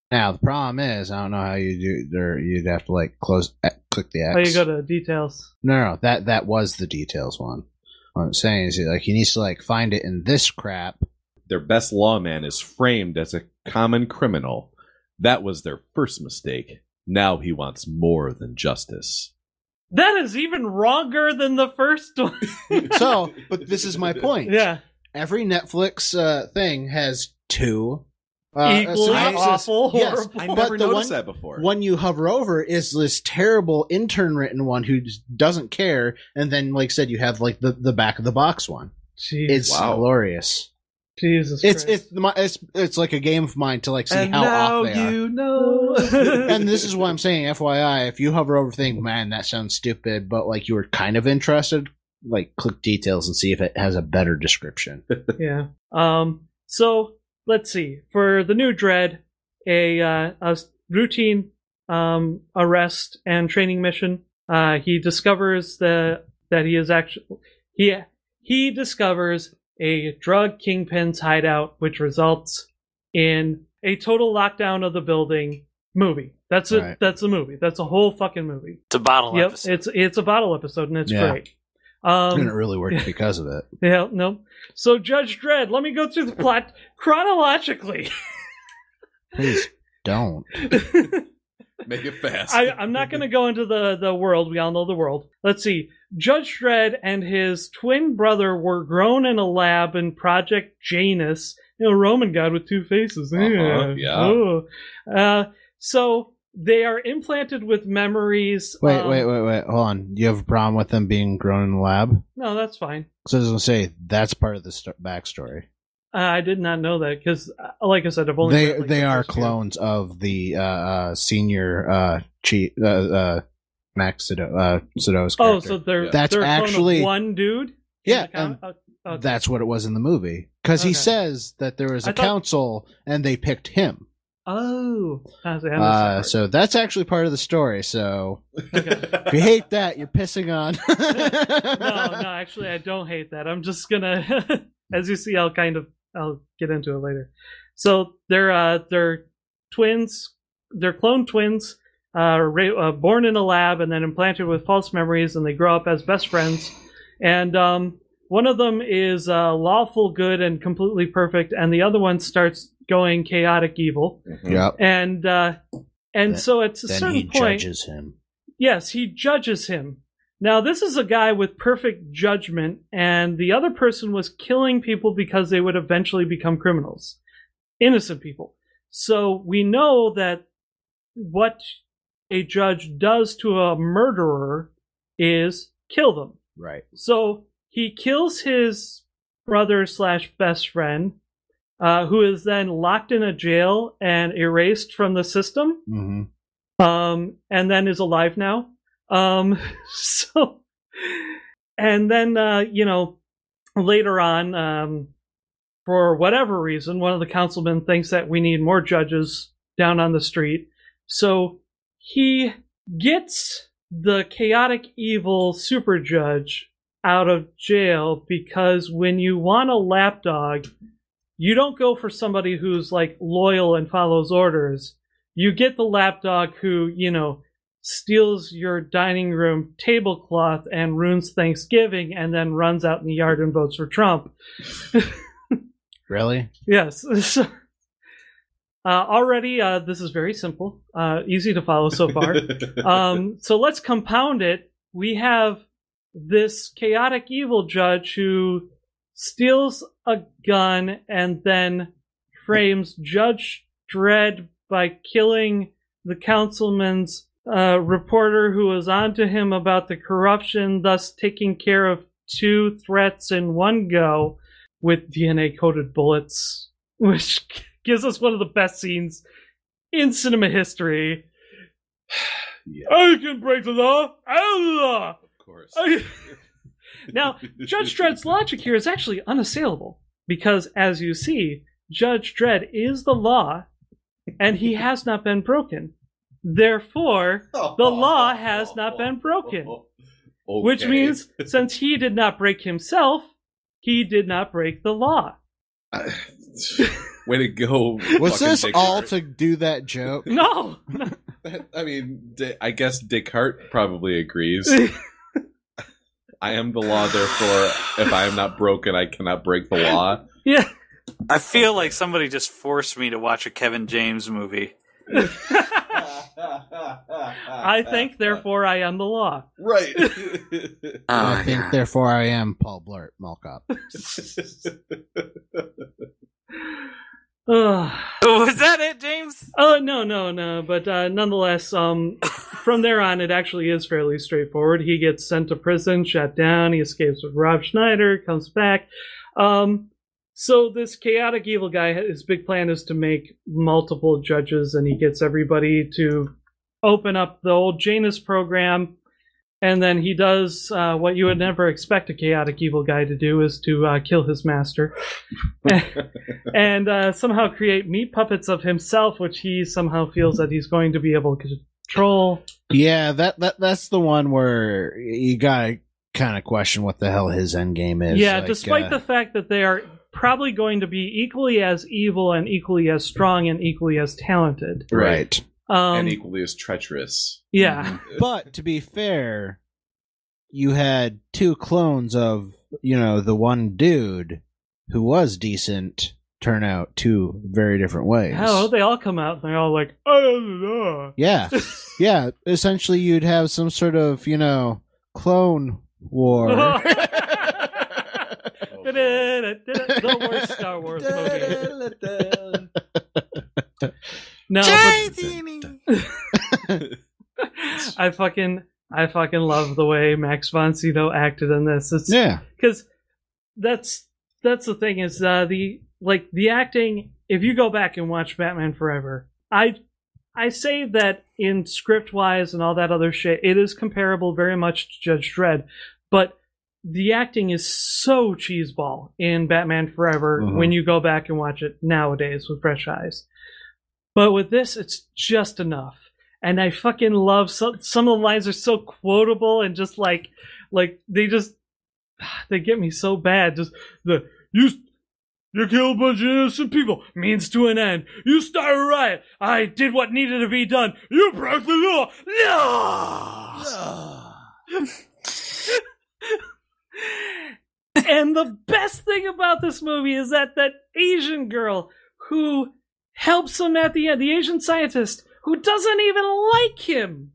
S4: Now the problem is, I don't know how you do there. You'd have to like click the X.
S3: Oh, you go to details.
S4: No, that was the details one. What I'm saying is, like, he needs to like find it in this crap.
S2: Their best lawman is framed as a common criminal. That was their first mistake. Now he wants more than justice.
S3: That is even wronger than the first one.
S4: So, but this is my point.
S3: Yeah.
S4: Every Netflix thing has 2
S3: equally awful,
S4: yes,
S3: horrible.
S2: I never noticed that before.
S4: One you hover over is this terrible intern written one who just doesn't care, and then, like I said, you have like the back of the box one.
S3: Jeez.
S4: It's glorious.
S3: Jesus Christ.
S4: It's like a game of mine to like see
S3: and
S4: how
S3: now
S4: off they are.
S3: you know.
S4: And this is what I'm saying, FYI, if you hover over think, man, that sounds stupid, but like you were kind of interested, like click details and see if it has a better description.
S3: Yeah. So let's see. For the new Dredd, a routine arrest and training mission. He discovers that he is actually he discovers a drug kingpin's hideout, which results in a total lockdown of the building. Movie. That's it.
S4: Right.
S3: That's a movie. That's a whole fucking movie.
S1: It's a bottle episode.
S3: It's a bottle episode, and it's great.
S4: And it really worked because of it.
S3: Yeah, no. So Judge Dredd, let me go through the plot chronologically.
S4: Please don't.
S2: Make it fast.
S3: I'm not going to go into the world. We all know the world. Let's see. Judge Dredd and his twin brother were grown in a lab in Project Janus. You know, Roman god with 2 faces.
S2: Yeah.
S3: Oh. So they are implanted with memories.
S4: Wait. Hold on. You have a problem with them being grown in the lab?
S3: No, that's fine.
S4: So I was going to say, that's part of the backstory.
S3: I did not know that because, like I said, I've only read, like,
S4: they
S3: the
S4: are
S3: first few.
S4: clones of the senior chief Max Sidow's character.
S3: Oh, so they're
S4: that's
S3: they're a clone
S4: actually
S3: of one dude.
S4: Yeah,
S3: Okay.
S4: that's what it was in the movie because he
S3: Okay.
S4: says that there was a council and they picked him.
S3: Oh, I see, I missed that part.
S4: So that's actually part of the story. So
S3: Okay.
S4: if you hate that, you're pissing on.
S3: No, actually, I don't hate that. I'm just gonna, as you see, I'll get into it later. So they're twins. They're clone twins, born in a lab and then implanted with false memories, and they grow up as best friends. And one of them is lawful good and completely perfect, and the other one starts going chaotic evil.
S4: Yep.
S3: And so at a
S4: then
S3: certain
S4: he
S3: point,
S4: judges him.
S3: yes, he judges him. Now, this is a guy with perfect judgment, and the other person was killing people because they would eventually become criminals. Innocent people. So we know that what a judge does to a murderer is kill them.
S4: Right.
S3: So he kills his brother / best friend, who is then locked in a jail and erased from the system, and then is alive now. So, and then, later on, for whatever reason, one of the councilmen thinks that we need more judges down on the street. So he gets the chaotic evil super judge out of jail because when you want a lapdog, you don't go for somebody who's like loyal and follows orders. You get the lapdog who, steals your dining room tablecloth and ruins Thanksgiving, and then runs out in the yard and votes for Trump.
S4: Really?
S3: Yes. So, already, this is very simple, easy to follow so far. So let's compound it. We have this chaotic evil judge who steals a gun and then frames Judge Dredd by killing the councilman's reporter who was onto him about the corruption, thus taking care of 2 threats in one go with DNA-coated bullets, which gives us one of the best scenes in cinema history.
S2: Yeah.
S3: I can break the law. I'm the law.
S2: Of course.
S3: Now, Judge Dredd's logic here is actually unassailable, because, as you see, Judge Dredd is the law, and he has not been broken. Therefore, the law has not been broken.
S2: Okay.
S3: Which means, since he did not break himself, he did not break the law.
S2: Way to go.
S4: Was this
S2: Dick
S4: all
S2: Hart.
S4: to do that joke?
S3: No!
S2: I mean, I guess Descartes probably agrees. I am the law, therefore, if I am not broken, I cannot break the law.
S3: Yeah.
S1: I feel like somebody just forced me to watch a Kevin James movie.
S3: I think, therefore, I am the law.
S2: Right.
S4: I think, therefore, I am Paul Blart, Mall Cop.
S1: Was that it, James?
S3: Oh, no. But nonetheless, from there on, it actually is fairly straightforward. He gets sent to prison, shut down. He escapes with Rob Schneider, comes back. So this chaotic evil guy, his big plan is to make multiple judges, and he gets everybody to open up the old Janus program. And then he does what you would never expect a chaotic evil guy to do, is to kill his master. And somehow create meat puppets of himself, which he somehow feels that he's going to be able to control.
S4: Yeah, that's the one where you gotta kind of question what the hell his end game is.
S3: Yeah,
S4: like,
S3: despite the fact that they are probably going to be equally as evil and equally as strong and equally as talented.
S4: Right.
S2: And equally as treacherous.
S3: Yeah.
S4: But to be fair, you had 2 clones of, the one dude who was decent turn out 2 very different ways.
S3: Hell, they all come out and they're all like, oh,
S4: yeah. Yeah. Essentially, you'd have some sort of, clone war.
S3: The worst Star Wars movie. No, I fucking love the way Max von Sydow acted in this. Because that's the thing is the acting. If you go back and watch Batman Forever, I say that in script wise and all that other shit, it is comparable very much to Judge Dredd, but the acting is so cheeseball in Batman Forever when you go back and watch it nowadays with fresh eyes. But with this, it's just enough. And I fucking love some of the lines are so quotable and just like they get me so bad. Just you killed a bunch of innocent people. Means to an end. You started a riot. I did what needed to be done. You broke the law. No! And the best thing about this movie is that Asian girl who helps him at the end, the Asian scientist who doesn't even like him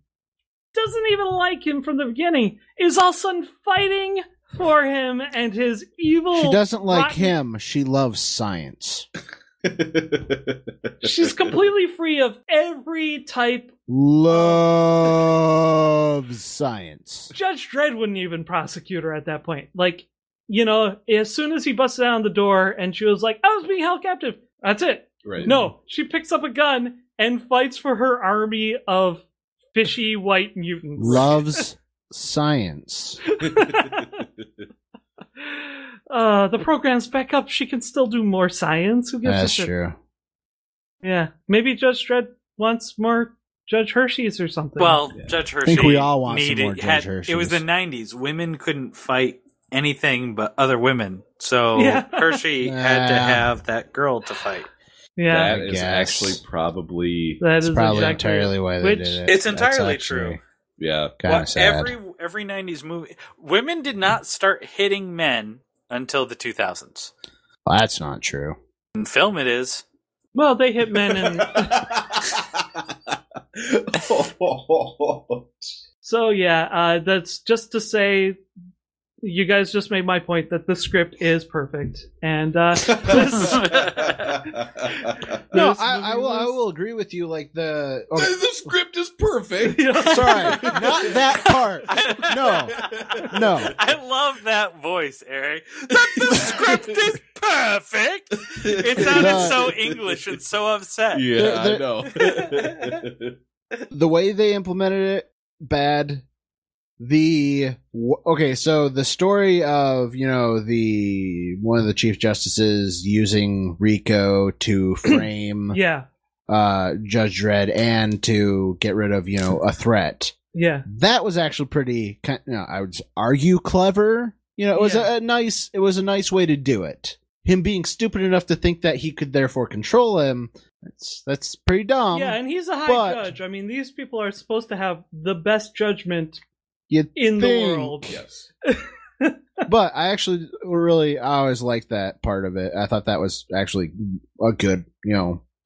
S3: from the beginning, is all of a sudden fighting for him and his evil...
S4: She doesn't like him. She loves science.
S3: She's completely free of every type...
S4: Loves science.
S3: Judge Dredd wouldn't even prosecute her at that point. As soon as he busted down the door and she was like, I was being held captive. That's it.
S2: Right.
S3: No, she picks up a gun and fights for her army of fishy white mutants.
S4: Loves science.
S3: The program's back up. She can still do more science. Who gives
S4: That's
S3: a shit?
S4: true.
S3: Yeah. Maybe Judge Dredd wants more Judge Hershey's or something.
S1: Well, Judge Hershey.
S4: I think we all want some more Judge
S1: Hershey's. It was the 90s. Women couldn't fight anything but other women. So Hershey had to have that girl to fight.
S3: Yeah,
S2: That is actually probably...
S3: That is
S4: probably
S3: exactly
S4: entirely why they did it.
S1: It's
S4: That's
S1: entirely
S4: actually
S1: true.
S2: Yeah.
S4: Kind of sad.
S1: Every 90s movie... Women did not start hitting men until the 2000s.
S4: Well, that's not true.
S1: In film, it is.
S3: Well, they hit men and... So, yeah, that's just to say... You guys just made my point that the script is perfect, and this,
S4: No, I will agree with you. Like the
S2: script is perfect.
S4: Sorry, not that part. No.
S1: I love that voice, Eric. That the script is perfect. It sounded so English and so upset.
S2: Yeah, I know.
S4: The way they implemented it, bad. So the story of one of the chief justices using Rico to frame Judge Dredd and to get rid of a threat, that was actually pretty I would argue clever. It was a nice way to do it. Him being stupid enough to think that he could therefore control him, that's pretty dumb.
S3: Yeah, and he's a high judge. I mean, these people are supposed to have the best judgment in the world.
S2: Yes.
S4: But I always liked that part of it. I thought that was actually a good,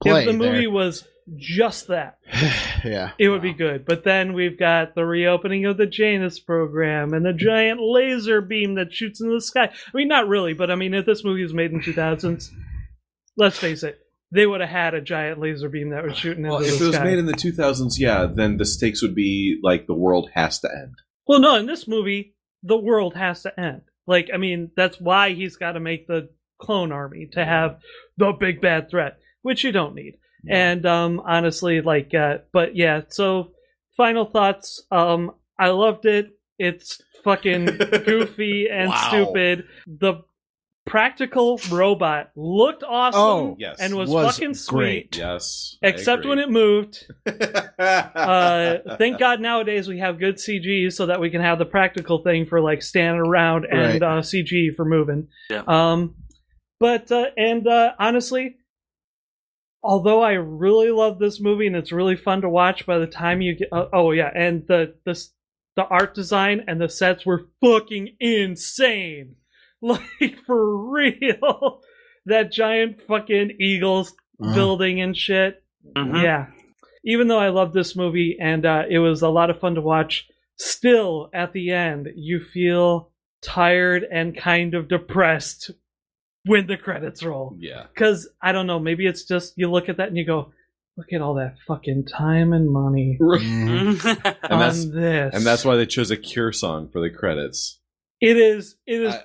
S4: play.
S3: If the movie was just that, it would be good. But then we've got the reopening of the Janus program and the giant laser beam that shoots into the sky. I mean, not really, but I mean, if this movie was made in 2000s, let's face it, they would have had a giant laser beam that was shooting into the sky.
S2: If it was made in the 2000s, then the stakes would be like the world has to end.
S3: Well, no, in this movie, the world has to end. Like, I mean, that's why he's got to make the clone army to have the big bad threat, which you don't need. No. And honestly, but yeah, so final thoughts. I loved it. It's fucking goofy and stupid. The practical robot looked awesome and was fucking sweet.
S2: Great. Yes.
S3: Except when it moved. Thank God nowadays we have good CG so that we can have the practical thing for like standing around and CG for moving.
S1: Yeah.
S3: Honestly, although I really love this movie and it's really fun to watch by the time you get and the art design and the sets were fucking insane. Like, for real. That giant fucking Eagles building and shit. Mm-hmm. Yeah. Even though I love this movie and it was a lot of fun to watch, still, at the end, you feel tired and kind of depressed when the credits roll.
S2: Yeah.
S3: Because, I don't know, maybe it's just, you look at that and you go, look at all that fucking time and money on this.
S2: And that's why they chose a Cure song for the credits.
S3: It is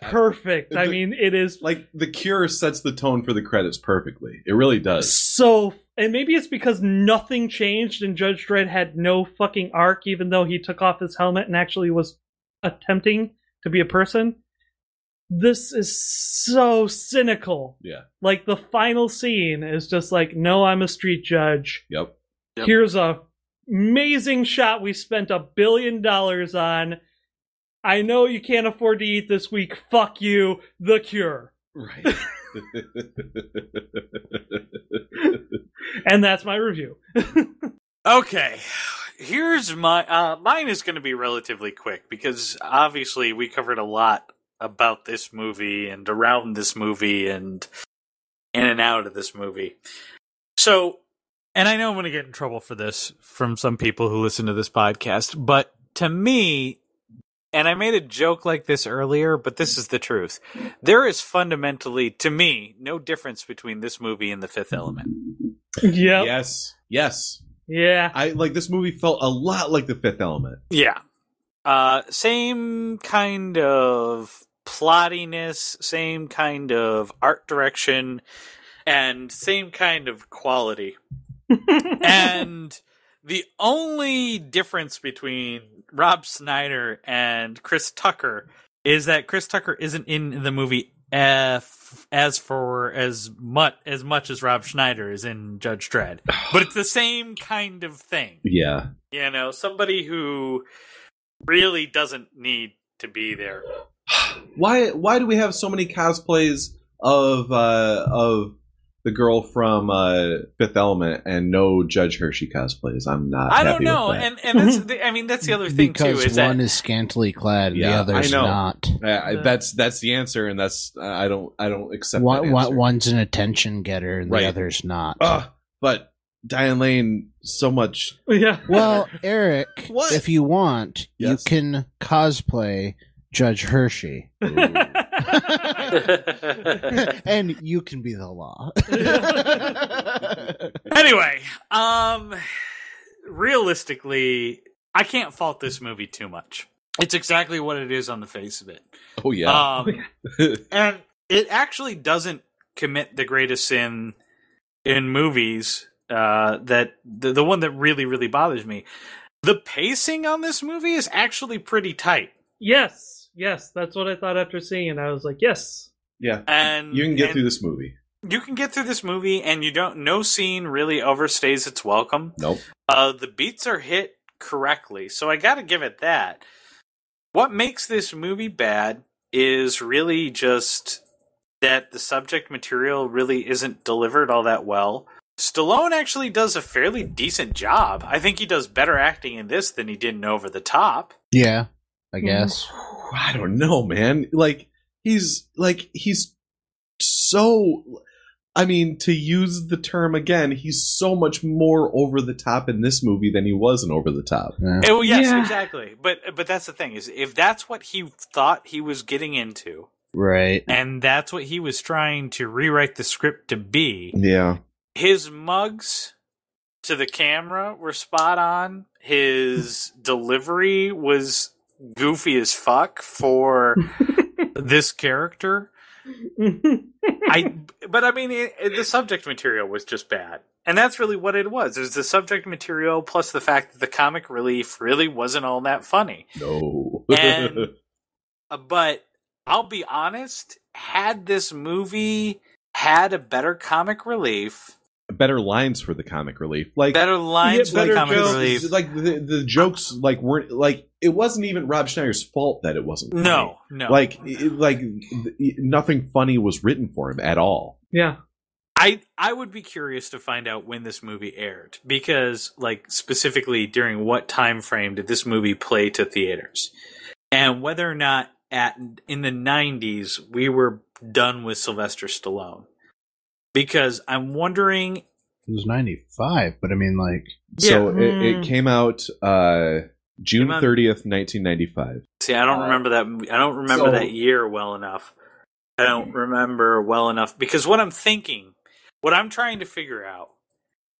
S3: perfect. I mean, it is...
S2: Like, The Cure sets the tone for the credits perfectly. It really does.
S3: So... And maybe it's because nothing changed and Judge Dredd had no fucking arc, even though he took off his helmet and actually was attempting to be a person. This is so cynical.
S2: Yeah.
S3: Like, the final scene is just like, no, I'm a street judge.
S2: Yep.
S3: Here's a amazing shot we spent $1 billion on. I know you can't afford to eat this week. Fuck you, The Cure.
S2: Right.
S3: And that's my review.
S1: Okay. Here's my... mine is going to be relatively quick, because obviously we covered a lot about this movie and around this movie and in and out of this movie. So, and I know I'm going to get in trouble for this from some people who listen to this podcast, but to me... And I made a joke like this earlier, but this is the truth. There is fundamentally, to me, no difference between this movie and The Fifth Element.
S3: Yeah.
S2: Yes.
S3: Yeah.
S2: This movie felt a lot like The Fifth Element.
S1: Yeah. Same kind of plottiness, same kind of art direction, and same kind of quality. And the only difference between Rob Schneider and Chris Tucker is that Chris Tucker isn't in the movie as much as Rob Schneider is in Judge Dredd. But it's the same kind of thing.
S2: Yeah.
S1: You know, somebody who really doesn't need to be there.
S2: Why do we have so many cosplays of the girl from Fifth Element and no Judge Hershey cosplays. I'm not.
S1: I don't
S2: happy
S1: know,
S2: with that.
S1: and that's the other thing
S4: because
S1: too. Is
S4: one
S1: that
S4: is scantily clad and the
S2: Yeah,
S4: other's
S2: I know.
S4: not.
S2: That's the answer, and that's I don't accept that answer.
S4: One's an attention getter and
S2: Right.
S4: the other's not.
S2: But Diane Lane, so much.
S3: Yeah.
S4: Well, Eric,
S2: What?
S4: if you want,
S2: Yes.
S4: you can cosplay Judge Hershey. And you can be the law.
S1: Anyway, realistically, I can't fault this movie too much. It's exactly what it is on the face of it.
S2: Oh yeah.
S1: And it actually doesn't commit the greatest sin in movies. That the one that really, really bothers me. The pacing on this movie is actually pretty tight.
S3: Yes, that's what I thought after seeing it. I was like, yes.
S2: Yeah.
S1: And
S2: You can get through this movie.
S1: You can get through this movie, and no scene really overstays its welcome.
S2: Nope.
S1: The beats are hit correctly, so I gotta give it that. What makes this movie bad is really just that the subject material really isn't delivered all that well. Stallone actually does a fairly decent job. I think he does better acting in this than he did in Over the Top.
S4: Yeah, I guess.
S2: I don't know, man. He's so. I mean, to use the term again, he's so much more over the top in this movie than he was in Over the Top.
S4: Yeah.
S1: Oh, yes,
S3: Yeah.
S1: exactly. But that's the thing, is if that's what he thought he was getting into,
S4: Right.
S1: and that's what he was trying to rewrite the script to be,
S2: Yeah.
S1: his mugs to the camera were spot on. His delivery was goofy as fuck for this character. The subject material was just bad. And that's really what it was. It was the subject material plus the fact that the comic relief really wasn't all that funny.
S2: No.
S1: And, but I'll be honest, had this movie had a better comic relief,
S2: better lines for the comic relief,
S1: better lines for the comic
S3: jokes.
S1: relief.
S2: Like the jokes, weren't like it wasn't even Rob Schneider's fault that it wasn't. Funny.
S1: No.
S2: Nothing funny was written for him at all.
S3: Yeah.
S1: I would be curious to find out when this movie aired, because specifically during what time frame did this movie play to theaters, and whether or not in the 90s we were done with Sylvester Stallone. Because I'm wondering...
S4: It was 95, but I mean,
S2: So it came out June 30th, 1995.
S1: See, I don't remember that. I don't remember that year well enough. I don't remember well enough. Because what I'm trying to figure out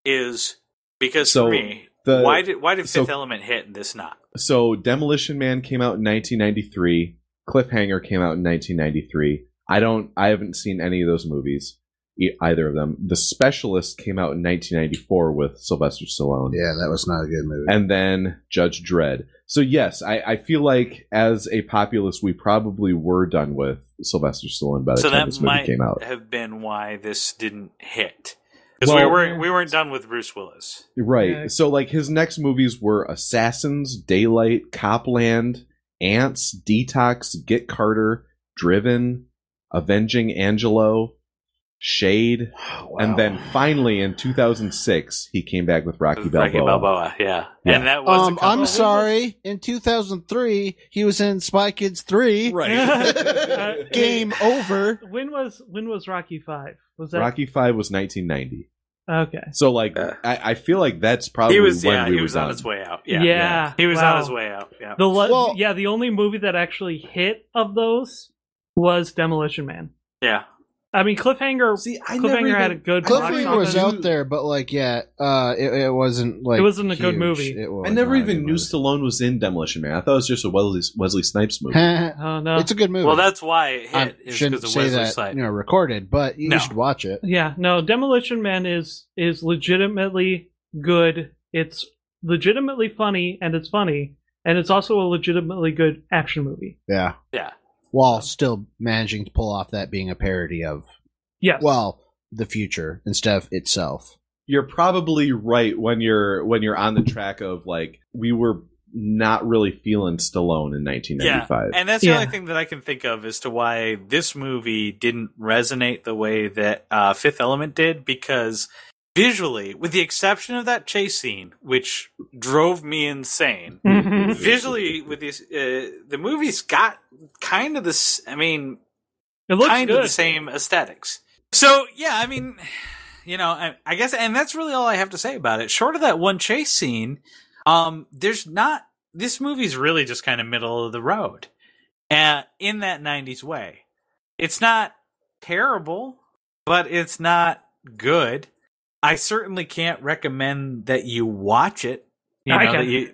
S1: is, because for me, why did Fifth Element hit and this not?
S2: So Demolition Man came out in 1993. Cliffhanger came out in 1993. I haven't seen any of those movies. Either of them. The Specialist came out in 1994 with Sylvester Stallone.
S4: yeah, that was not a good movie.
S2: And then Judge Dredd. So yes, I feel like as a populace, we probably were done with Sylvester Stallone by the time this movie came out.
S1: So that might have been why this didn't hit. Because we weren't done with Bruce Willis.
S2: Right.
S3: Yeah.
S2: So his next movies were Assassins, Daylight, Copland, Ants, Detox, Get Carter, Driven, Avenging Angelo, Shade, and then finally in 2006 he came back with Rocky Balboa.
S1: Yeah. And that was
S4: I'm sorry. In 2003, he was in Spy Kids 3.
S2: Right.
S4: Game over.
S3: When was Rocky 5? Was that
S2: Rocky 5 was 1990.
S3: Okay.
S2: So I feel like that's probably
S1: he was
S2: when we
S1: he
S2: were
S1: was
S2: done.
S1: on his way out.
S3: Yeah.
S1: He was
S3: Wow.
S1: on his way out. Yeah.
S3: The only movie that actually hit of those was Demolition Man.
S1: Yeah.
S3: I mean, Cliffhanger. Cliffhanger had a good box
S4: Cliffhanger was
S3: office.
S4: out there, but it wasn't
S3: It wasn't a good
S4: huge.
S3: movie.
S4: It was
S2: I never
S4: not a
S2: even
S4: good
S2: knew
S4: movie.
S2: Stallone was in Demolition Man. I thought it was just a Wesley Snipes movie.
S3: Oh no.
S4: It's a good movie.
S1: Well, that's why it
S4: I
S1: hit. Is
S4: shouldn't
S1: because of
S4: say
S1: Wesley
S4: that
S1: Snipes.
S4: recorded, but you
S1: No.
S4: should watch it.
S3: Yeah, no, Demolition Man is legitimately good. It's legitimately funny, and it's funny, and it's also a legitimately good action movie.
S4: Yeah.
S1: Yeah.
S4: While still managing to pull off that being a parody of
S3: Yes.
S4: the future instead of itself.
S2: You're probably right when you're on the track of we were not really feeling Stallone in 1995.
S1: And that's the only thing that I can think of as to why this movie didn't resonate the way that Fifth Element did, because visually, with the exception of that chase scene, which drove me insane, visually, with these, the movie's got kind of this, I mean,
S3: it looks
S1: kind
S3: good.
S1: of the same aesthetics. So, yeah, I mean, you know, I guess, and that's really all I have to say about it. Short of that one chase scene, there's not, this movie's really just kind of middle of the road, in that 90s way. It's not terrible, but it's not good. I certainly can't recommend that you watch it. You know, that you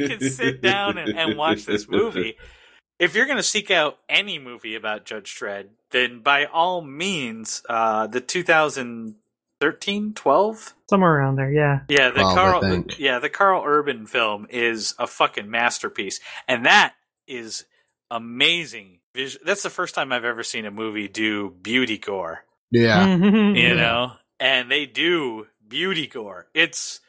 S1: can sit down and watch this movie. If you're going to seek out any movie about Judge Dredd, then by all means, the 2013, 12?
S3: Somewhere around there, yeah.
S1: Yeah, the Carl Urban film is a fucking masterpiece. And that is amazing. That's the first time I've ever seen a movie do beauty gore.
S4: Yeah.
S1: You know? And they do beauty gore. It's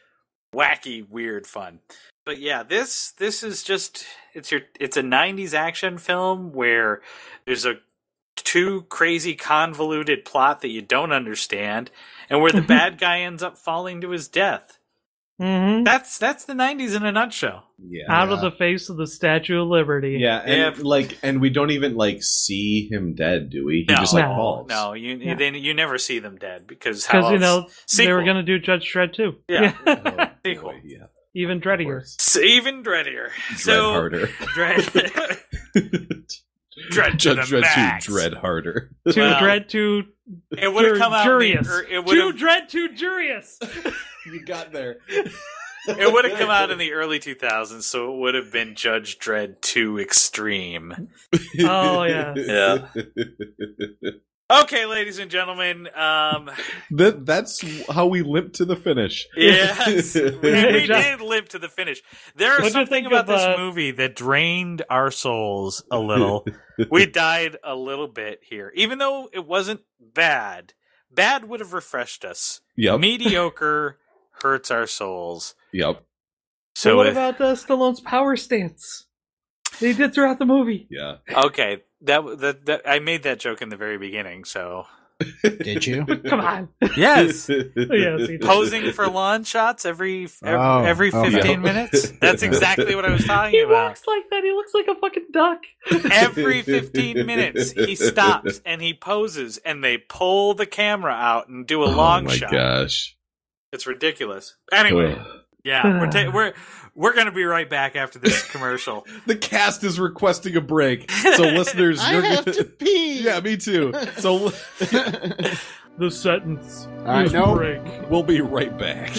S1: wacky, weird fun. But yeah, this is just it's a 90s action film where there's a too crazy convoluted plot that you don't understand, and where the bad guy ends up falling to his death.
S3: Mm-hmm.
S1: That's the 90s in a nutshell.
S2: Yeah.
S3: Out of the face of the Statue of Liberty.
S2: Yeah, and and we don't even see him dead, do we? He just falls.
S1: No, you never see them dead because
S3: you know they were going to do Judge Dredd too.
S1: Yeah,
S2: sequel. Yeah.
S3: Even dreadier.
S1: Even dreadier.
S2: Dread harder.
S1: Dread to the max.
S2: Dread harder.
S3: Dread to.
S1: It would have come out.
S3: Dread to Jurius.
S2: You got there.
S1: It would have come out in the early 2000s, so it would have been Judge Dredd 2 Extreme.
S3: Oh yeah.
S1: Yeah. Okay, ladies and gentlemen.
S2: That's how we limp to the finish.
S1: Yes, we did limp to the finish. There is something about this movie that drained our souls a little. We died a little bit here, even though it wasn't bad. Bad would have refreshed us.
S2: Yep.
S1: Mediocre hurts our souls.
S2: Yep.
S3: So what about Stallone's power stance? They did throughout the movie.
S2: Yeah.
S1: Okay. That I made that joke in the very beginning, so.
S4: Did you?
S3: Come on.
S1: Yes.
S3: Yes,
S1: posing for lawn shots every 15 minutes. That's exactly what I was talking about.
S3: He walks like that. He looks like a fucking duck.
S1: Every 15 minutes, he stops and he poses, and they pull the camera out and do a long shot.
S2: Oh my gosh.
S1: It's ridiculous. Anyway. Yeah, we're going to be right back after this commercial.
S2: The cast is requesting a break, so listeners,
S4: I have to pee.
S2: Yeah, me too. So
S3: the sentence.
S4: I know.
S3: Break.
S2: We'll be right back.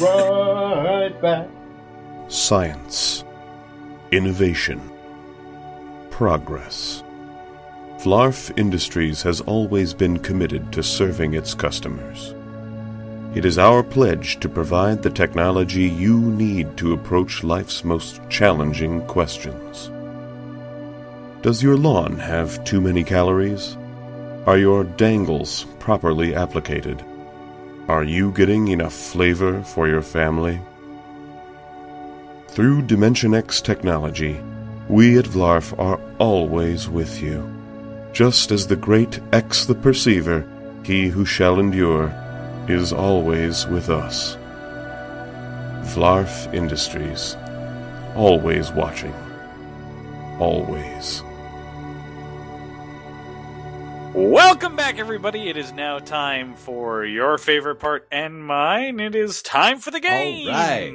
S4: Right back.
S10: Science, innovation, progress. Vlarf Industries has always been committed to serving its customers. It is our pledge to provide the technology you need to approach life's most challenging questions. Does your lawn have too many calories? Are your dangles properly applicated? Are you getting enough flavor for your family? Through Dimension X technology, we at Vlarf are always with you. Just as the great X the Perceiver, he who shall endure, is always with us. Vlarf Industries, always watching, always.
S1: Welcome back, everybody. It is now time for your favorite part and mine. It is time for the game.
S2: All right.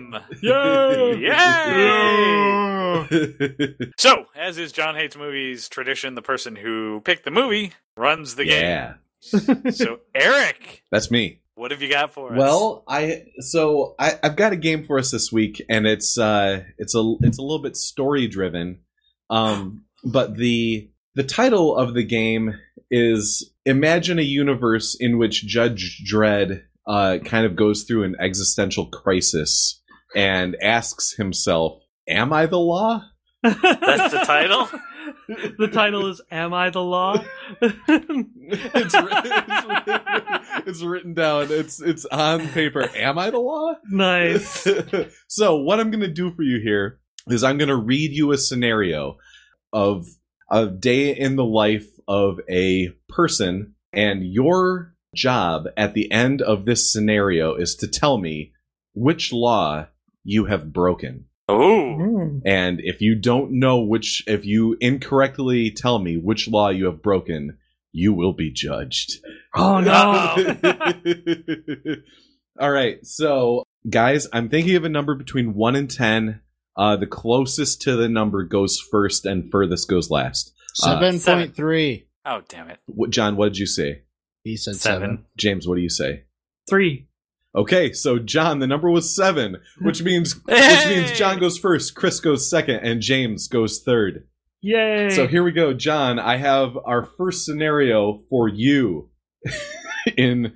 S1: Yay! So, as is John Hates Movies tradition, the person who picked the movie runs the game. So, Eric.
S2: That's me.
S1: What have you got for us?
S2: Well, I've got a game for us this week, and it's a little bit story driven. But the title of the game is Imagine a Universe in which Judge Dredd kind of goes through an existential crisis and asks himself, "Am I the law?"
S1: That's the title?
S3: The title is "Am I the Law?"
S2: It's written down. It's on paper. Am I the law?
S3: Nice.
S2: So what I'm going to do for you here is I'm going to read you a scenario of a day in the life of a person, and your job at the end of this scenario is to tell me which law you have broken.
S1: Oh.
S2: And if you don't know if you incorrectly tell me which law you have broken, you will be judged.
S3: Oh, no.
S2: All right. So, guys, I'm thinking of a number between 1 and 10. The closest to the number goes first and furthest goes last.
S4: 7.3.
S1: Oh, damn it.
S2: John, what did you say?
S4: He said
S1: 7.
S2: James, what do you say?
S3: 3.
S2: Okay, so John, the number was 7, which means John goes first, Chris goes second, and James goes third.
S3: Yay!
S2: So here we go, John. I have our first scenario for you in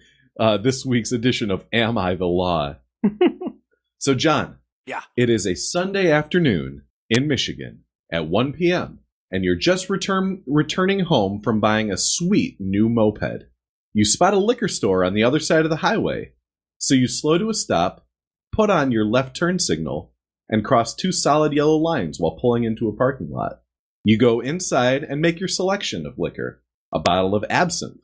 S2: this week's edition of Am I the Law? So, John.
S1: Yeah.
S2: It is a Sunday afternoon in Michigan at 1 p.m., and you're just returning home from buying a sweet new moped. You spot a liquor store on the other side of the highway, so you slow to a stop, put on your left turn signal, and cross 2 solid yellow lines while pulling into a parking lot. You go inside and make your selection of liquor, a bottle of absinthe,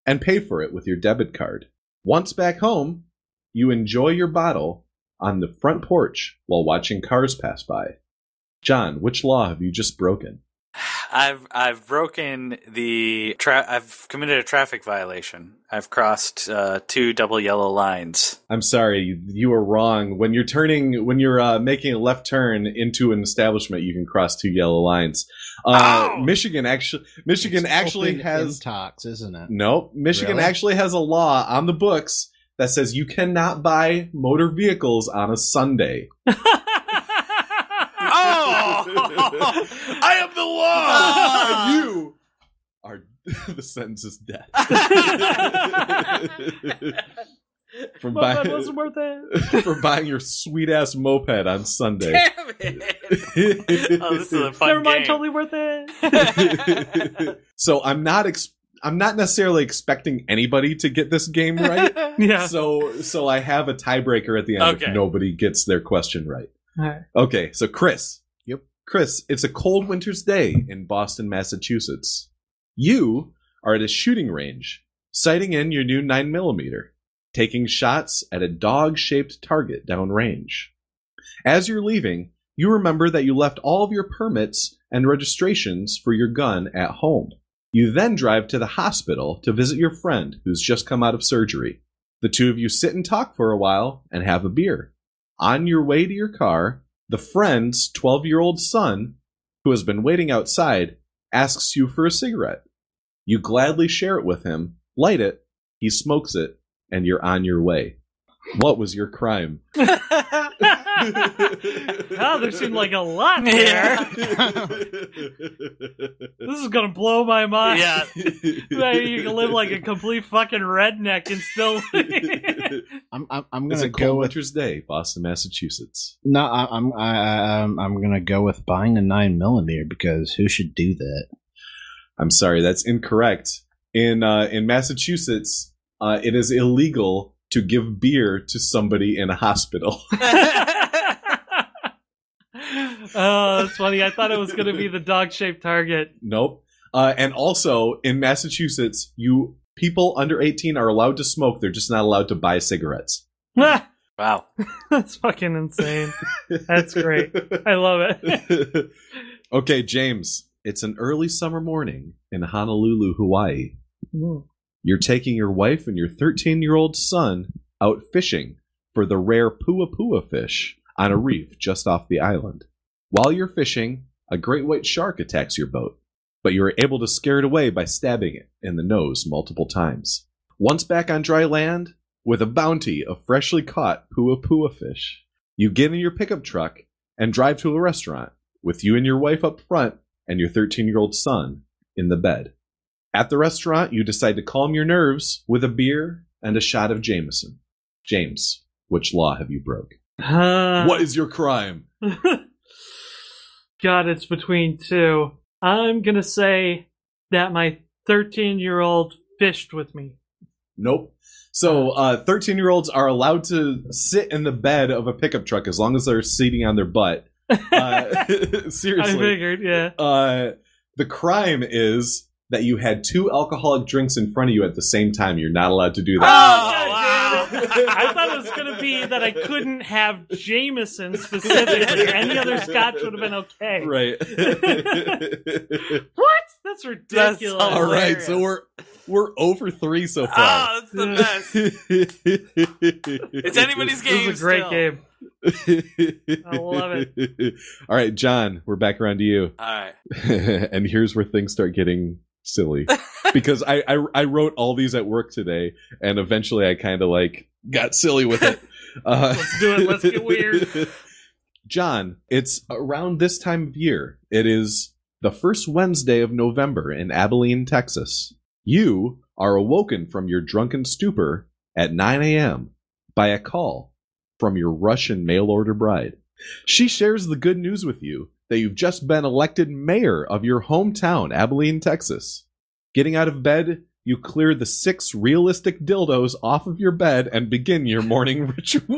S2: and pay for it with your debit card. Once back home, you enjoy your bottle on the front porch while watching cars pass by. John, which law have you just broken?
S1: I've broken I've committed a traffic violation. I've crossed 2 double yellow lines.
S2: I'm sorry, you are wrong. When you're making a left turn into an establishment, you can cross 2 yellow lines. Michigan actually has
S4: Intox, isn't it?
S2: Nope. Michigan actually has a law on the books that says you cannot buy motor vehicles on a Sunday. I am the law! And you are... the sentence is death.
S3: Wasn't worth it.
S2: For buying your sweet-ass moped on Sunday.
S1: Damn it! Oh, this is a fun
S3: Never mind,
S1: game.
S3: totally worth it.
S2: So I'm not necessarily expecting anybody to get this game right.
S3: Yeah.
S2: So I have a tiebreaker at the end if nobody gets their question right.
S3: All right.
S2: Okay, so Chris.
S4: Yep.
S2: Chris, it's a cold winter's day in Boston, Massachusetts. You are at a shooting range, sighting in your new 9mm, taking shots at a dog-shaped target downrange. As you're leaving, you remember that you left all of your permits and registrations for your gun at home. You then drive to the hospital to visit your friend who's just come out of surgery. The two of you sit and talk for a while and have a beer. On your way to your car, the friend's 12-year-old son, who has been waiting outside, asks you for a cigarette. You gladly share it with him, light it, he smokes it, and you're on your way. What was your crime?
S3: Oh, there seemed like a lot there. This is gonna blow my mind.
S1: Yeah.
S3: Maybe you can live like a complete fucking redneck and still.
S4: I'm
S2: It's
S4: gonna
S2: a
S4: go
S2: cold
S4: with
S2: winter's day, Boston, Massachusetts.
S4: no. I'm gonna go with buying a 9mm because who should do that?
S2: I'm sorry, that's incorrect. In Massachusetts, it is illegal to give beer to somebody in a hospital.
S3: Oh, that's funny. I thought it was going to be the dog-shaped target.
S2: Nope. And also, in Massachusetts, people under 18 are allowed to smoke. They're just not allowed to buy cigarettes.
S1: Wow.
S3: That's fucking insane. That's great. I love it.
S2: Okay, James. It's an early summer morning in Honolulu, Hawaii. You're taking your wife and your 13-year-old son out fishing for the rare pua fish on a reef just off the island. While you're fishing, a great white shark attacks your boat, but you are able to scare it away by stabbing it in the nose multiple times. Once back on dry land, with a bounty of freshly caught pua fish, you get in your pickup truck and drive to a restaurant with you and your wife up front and your 13-year-old son in the bed. At the restaurant, you decide to calm your nerves with a beer and a shot of Jameson. James, which law have you broke? What is your crime?
S3: God, it's between two. I'm going to say that my 13-year-old fished with me.
S2: Nope. So 13-year-olds are allowed to sit in the bed of a pickup truck as long as they're seating on their butt. Seriously.
S3: I figured, yeah.
S2: The crime is that you had 2 alcoholic drinks in front of you at the same time. You're not allowed to do that.
S3: Oh, wow. I thought it was going to be that I couldn't have Jameson specifically. Any other scotch would have been okay.
S2: Right.
S3: What? That's ridiculous.
S1: That's
S2: All right, so we're over 3 so far.
S1: Oh, that's the best. It's anybody's game.
S3: This is a great game. I love it.
S2: All right, John, we're back around to you.
S1: All right.
S2: And here's where things start getting silly. Because I wrote all these at work today, and eventually I kind of got silly with it.
S3: Let's do it. Let's get weird.
S2: John, it's around this time of year. It is the first Wednesday of November in Abilene, Texas. You are awoken from your drunken stupor at 9 a.m. by a call from your Russian mail-order bride. She shares the good news with you that you've just been elected mayor of your hometown, Abilene, Texas. Getting out of bed, you clear the 6 realistic dildos off of your bed and begin your morning ritual.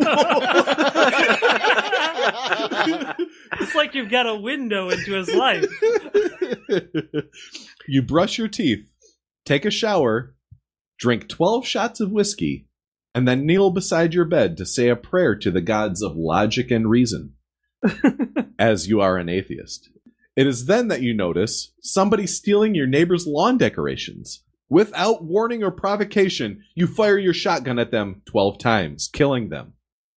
S3: It's like you've got a window into his life.
S2: You brush your teeth, take a shower, drink 12 shots of whiskey, and then kneel beside your bed to say a prayer to the gods of logic and reason, as you are an atheist. It is then that you notice somebody stealing your neighbor's lawn decorations. Without warning or provocation, you fire your shotgun at them 12 times, killing them.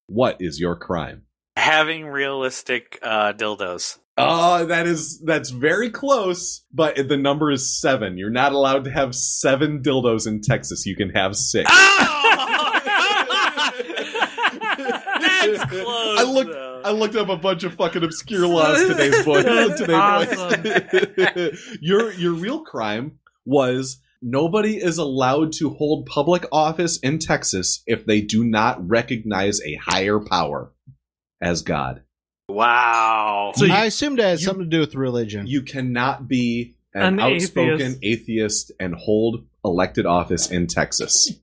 S2: What is your crime?
S1: Having realistic dildos.
S2: Oh, that's very close, but the number is 7. You're not allowed to have 7 dildos in Texas. You can have 6.
S1: That's close.
S2: I looked up a bunch of fucking obscure laws today's book.
S3: Awesome.
S2: Your real crime was nobody is allowed to hold public office in Texas if they do not recognize a higher power as God.
S1: Wow.
S4: So I assumed it had something to do with religion.
S2: You cannot be an outspoken atheist and hold elected office in Texas.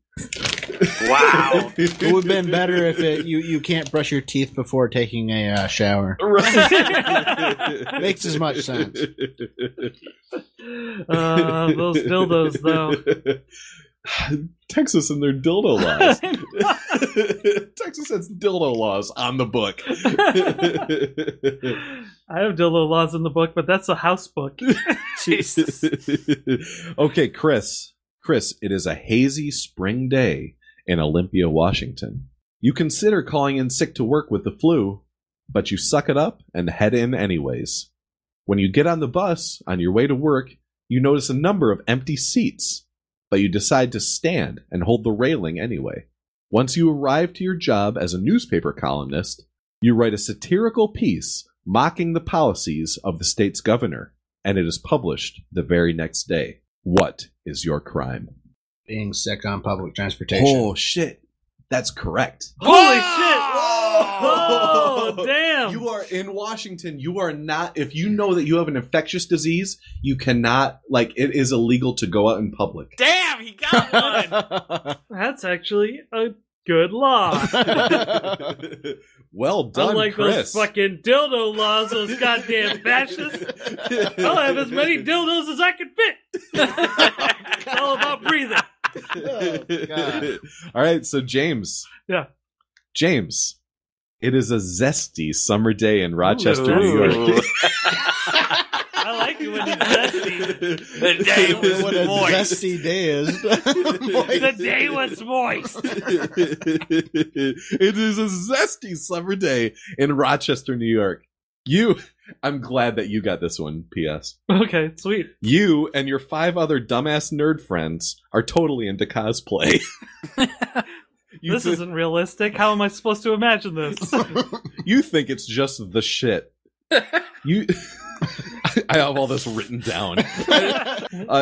S1: Wow.
S4: It would have been better if you can't brush your teeth before taking a shower.
S2: Right.
S4: Makes as much sense.
S3: Those dildos, though.
S2: Texas and their dildo laws. Texas has dildo laws on the book.
S3: I have dildo laws in the book, but that's a house book.
S1: Jesus.
S2: Okay, Chris, it is a hazy spring day in Olympia, Washington. You consider calling in sick to work with the flu, but you suck it up and head in anyways. When you get on the bus on your way to work, you notice a number of empty seats, but you decide to stand and hold the railing anyway. Once you arrive to your job as a newspaper columnist, you write a satirical piece mocking the policies of the state's governor, and it is published the very next day. What is your crime?
S4: Being sick on public transportation.
S2: Oh, shit. That's correct.
S3: Holy shit! Oh, damn!
S2: You are in Washington. You are not, if you know that you have an infectious disease, you cannot, it is illegal to go out in public.
S1: Damn, he got one!
S3: That's actually a good law.
S2: Well done,
S3: Unlike
S2: Chris.
S3: those fucking dildo laws, those goddamn fascists. I'll have as many dildos as I can fit. It's all about breathing.
S4: Oh, God.
S2: All right, so James.
S3: Yeah.
S2: James, it is a zesty summer day in Rochester, New York.
S3: I like it when he's zesty.
S1: The day was
S4: What a
S1: moist.
S4: zesty day is.
S3: The day was moist.
S2: It is a zesty summer day in Rochester, New York. I'm glad that you got this one, P.S.
S3: Okay, sweet.
S2: You and your 5 other dumbass nerd friends are totally into cosplay.
S3: This isn't realistic. How am I supposed to imagine this?
S2: You think it's just the shit. I have all this written down.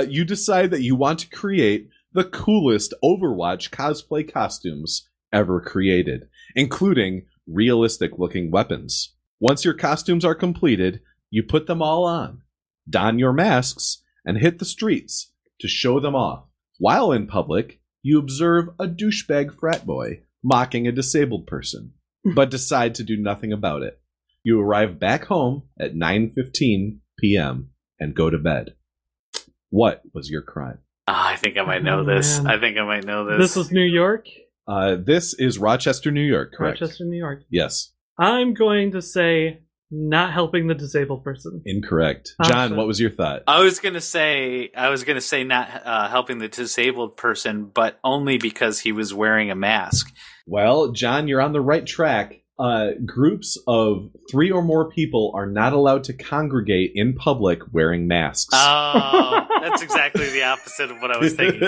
S2: You decide that you want to create the coolest Overwatch cosplay costumes ever created, including realistic-looking weapons. Once your costumes are completed, you put them all on. don your masks, and hit the streets to show them off. While in public, you observe a douchebag frat boy mocking a disabled person, but decide to do nothing about it. You arrive back home at 9:15 p.m. and go to bed. What was your crime?
S1: I think I might know this.
S3: Man.
S1: I think I might know this.
S3: This was New York?
S2: This is Rochester, New York, correct?
S3: Rochester, New York.
S2: Yes.
S3: I'm going to say not helping the disabled person.
S2: Incorrect.
S3: Oh,
S2: John,
S3: shit.
S2: what was your thought?
S1: I was gonna say not helping the disabled person, but only because he was wearing a mask.
S2: Well, John, you're on the right track. Groups of 3 or more people are not allowed to congregate in public wearing masks.
S1: Oh, that's exactly the opposite of what I was thinking.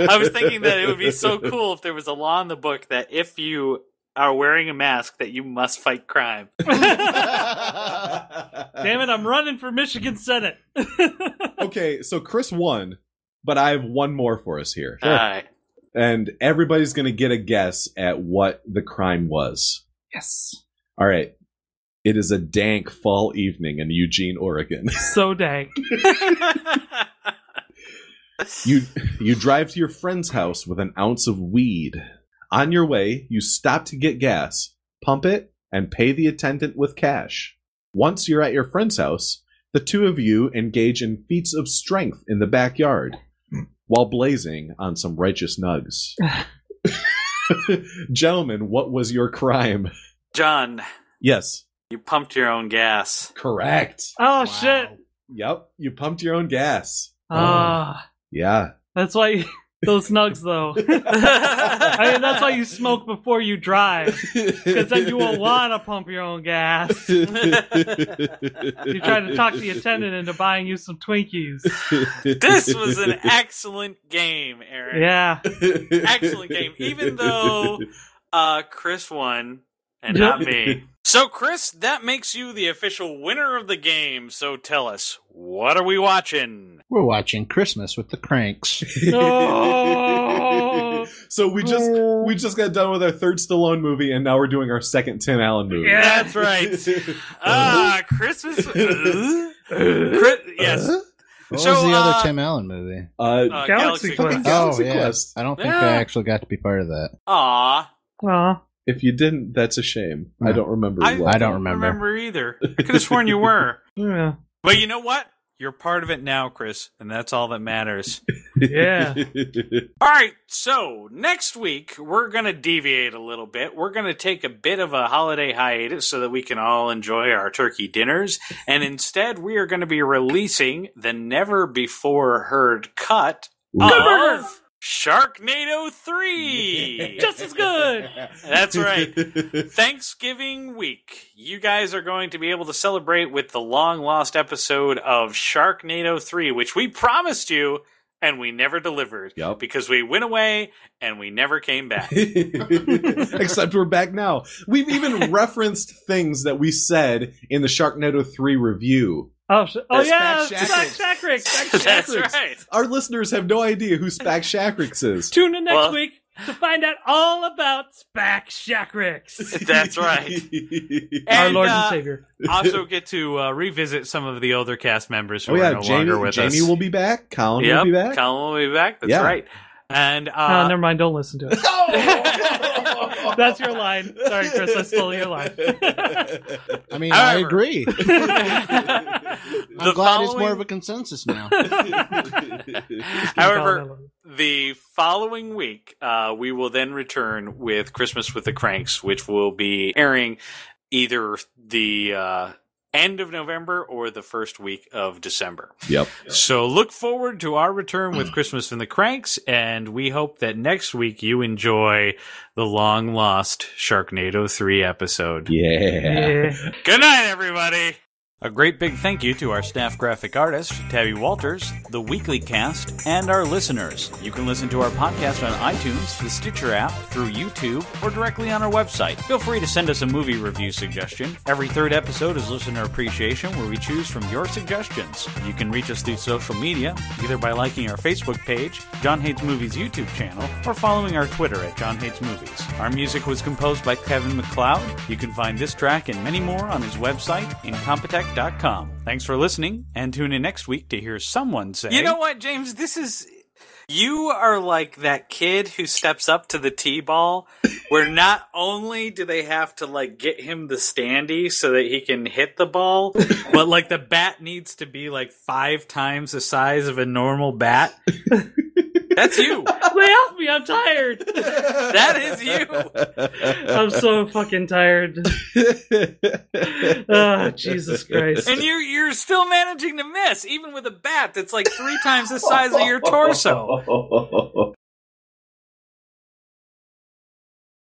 S1: I was thinking that it would be so cool if there was a law in the book that if you are wearing a mask, that you must fight crime.
S3: Damn it, I'm running for Michigan Senate.
S2: Okay, so Chris won, but I have one more for us here.
S1: All right.
S2: And everybody's going to get a guess at what the crime was.
S3: Yes.
S2: All right. It is a dank fall evening in Eugene, Oregon.
S3: So dang.
S2: You drive to your friend's house with an ounce of weed. On your way, you stop to get gas, pump it, and pay the attendant with cash. Once you're at your friend's house, the two of you engage in feats of strength in the backyard while blazing on some righteous nugs. Gentlemen, what was your crime?
S1: John,
S2: Yes.
S1: you pumped your own gas.
S2: Correct.
S3: Oh, shit.
S2: Yep. You pumped your own gas. Yeah.
S3: That's why those nugs, though. I mean, that's why you smoke before you drive, because then you won't want to pump your own gas. You try to talk the attendant into buying you some Twinkies.
S1: This was an excellent game, Eric.
S3: Yeah.
S1: Excellent game, even though Chris won and not me. So, Chris, that makes you the official winner of the game. So tell us, what are we watching?
S4: We're watching Christmas with the Cranks.
S3: No.
S2: So we just got done with our third Stallone movie, and now we're doing our second Tim Allen movie.
S1: Yeah, that's right. Christmas. Yes.
S4: What
S1: So,
S4: was the other Tim Allen movie?
S3: Galaxy Quest.
S2: Galaxy
S4: yeah.
S2: Quest.
S4: I don't think I actually got to be part of that.
S1: Aw.
S3: Aw.
S2: If you didn't, that's a shame. I don't remember.
S1: I
S2: what.
S4: don't remember.
S1: Either. I could have sworn you were.
S3: Yeah.
S1: But you know what? You're part of it now, Chris, and that's all that matters.
S3: Yeah.
S1: All right, so next week, we're going to deviate a little bit. We're going to take a bit of a holiday hiatus so that we can all enjoy our turkey dinners. And instead, we are going to be releasing the never-before-heard cut of Sharknado 3.
S3: Just as good.
S1: That's right. Thanksgiving week. You guys are going to be able to celebrate with the long-lost episode of Sharknado 3, which we promised you, and we never delivered.
S2: Yep.
S1: Because we went away, and we never came back.
S2: Except we're back now. We've even referenced things that we said in the Sharknado 3 review.
S3: Oh yeah,
S2: Spax
S3: Shacrick.
S1: That's right.
S2: Our listeners have no idea who Spax Shacrix is.
S3: Tune in next week to find out all about Spax Shacrix.
S1: That's right.
S3: Our Lord and Savior.
S1: Also get to revisit some of the other cast members who are no
S2: Jamie,
S1: longer with us.
S2: Jamie will be back. Colin will be back.
S1: Colin will be back. That's right. And
S3: never mind. Don't listen to it. That's your line. Sorry, Chris. I stole your line.
S4: I mean, I agree. I'm glad it's more of a consensus now.
S1: However, the following week, we will then return with Christmas with the Cranks, which will be airing either the end of November or the first week of December.
S2: Yep.
S1: So look forward to our return with Christmas and the Cranks, and we hope that next week you enjoy the long-lost Sharknado 3 episode.
S2: Yeah.
S1: Good night, everybody! A great big thank you to our staff graphic artist, Tabby Walters, the Weekly Cast, and our listeners. You can listen to our podcast on iTunes, the Stitcher app, through YouTube, or directly on our website. Feel free to send us a movie review suggestion. Every third episode is Listener Appreciation, where we choose from your suggestions. You can reach us through social media, either by liking our Facebook page, John Hates Movies YouTube channel, or following our Twitter at John Hates Movies. Our music was composed by Kevin MacLeod. You can find this track and many more on his website, Incompetech.com. StarTrek.com. Thanks for listening, and tune in next week to hear someone say... You know what, James? You are like that kid who steps up to the T-ball, where not only do they have to, like, get him the standee so that he can hit the ball, but, like, the bat needs to be, like, 5 times the size of a normal bat. That's you.
S3: Lay off me, I'm tired.
S1: That is you.
S3: I'm so fucking tired. Oh, Jesus Christ.
S1: And you're still managing to miss, even with a bat that's like 3 times the size of your torso.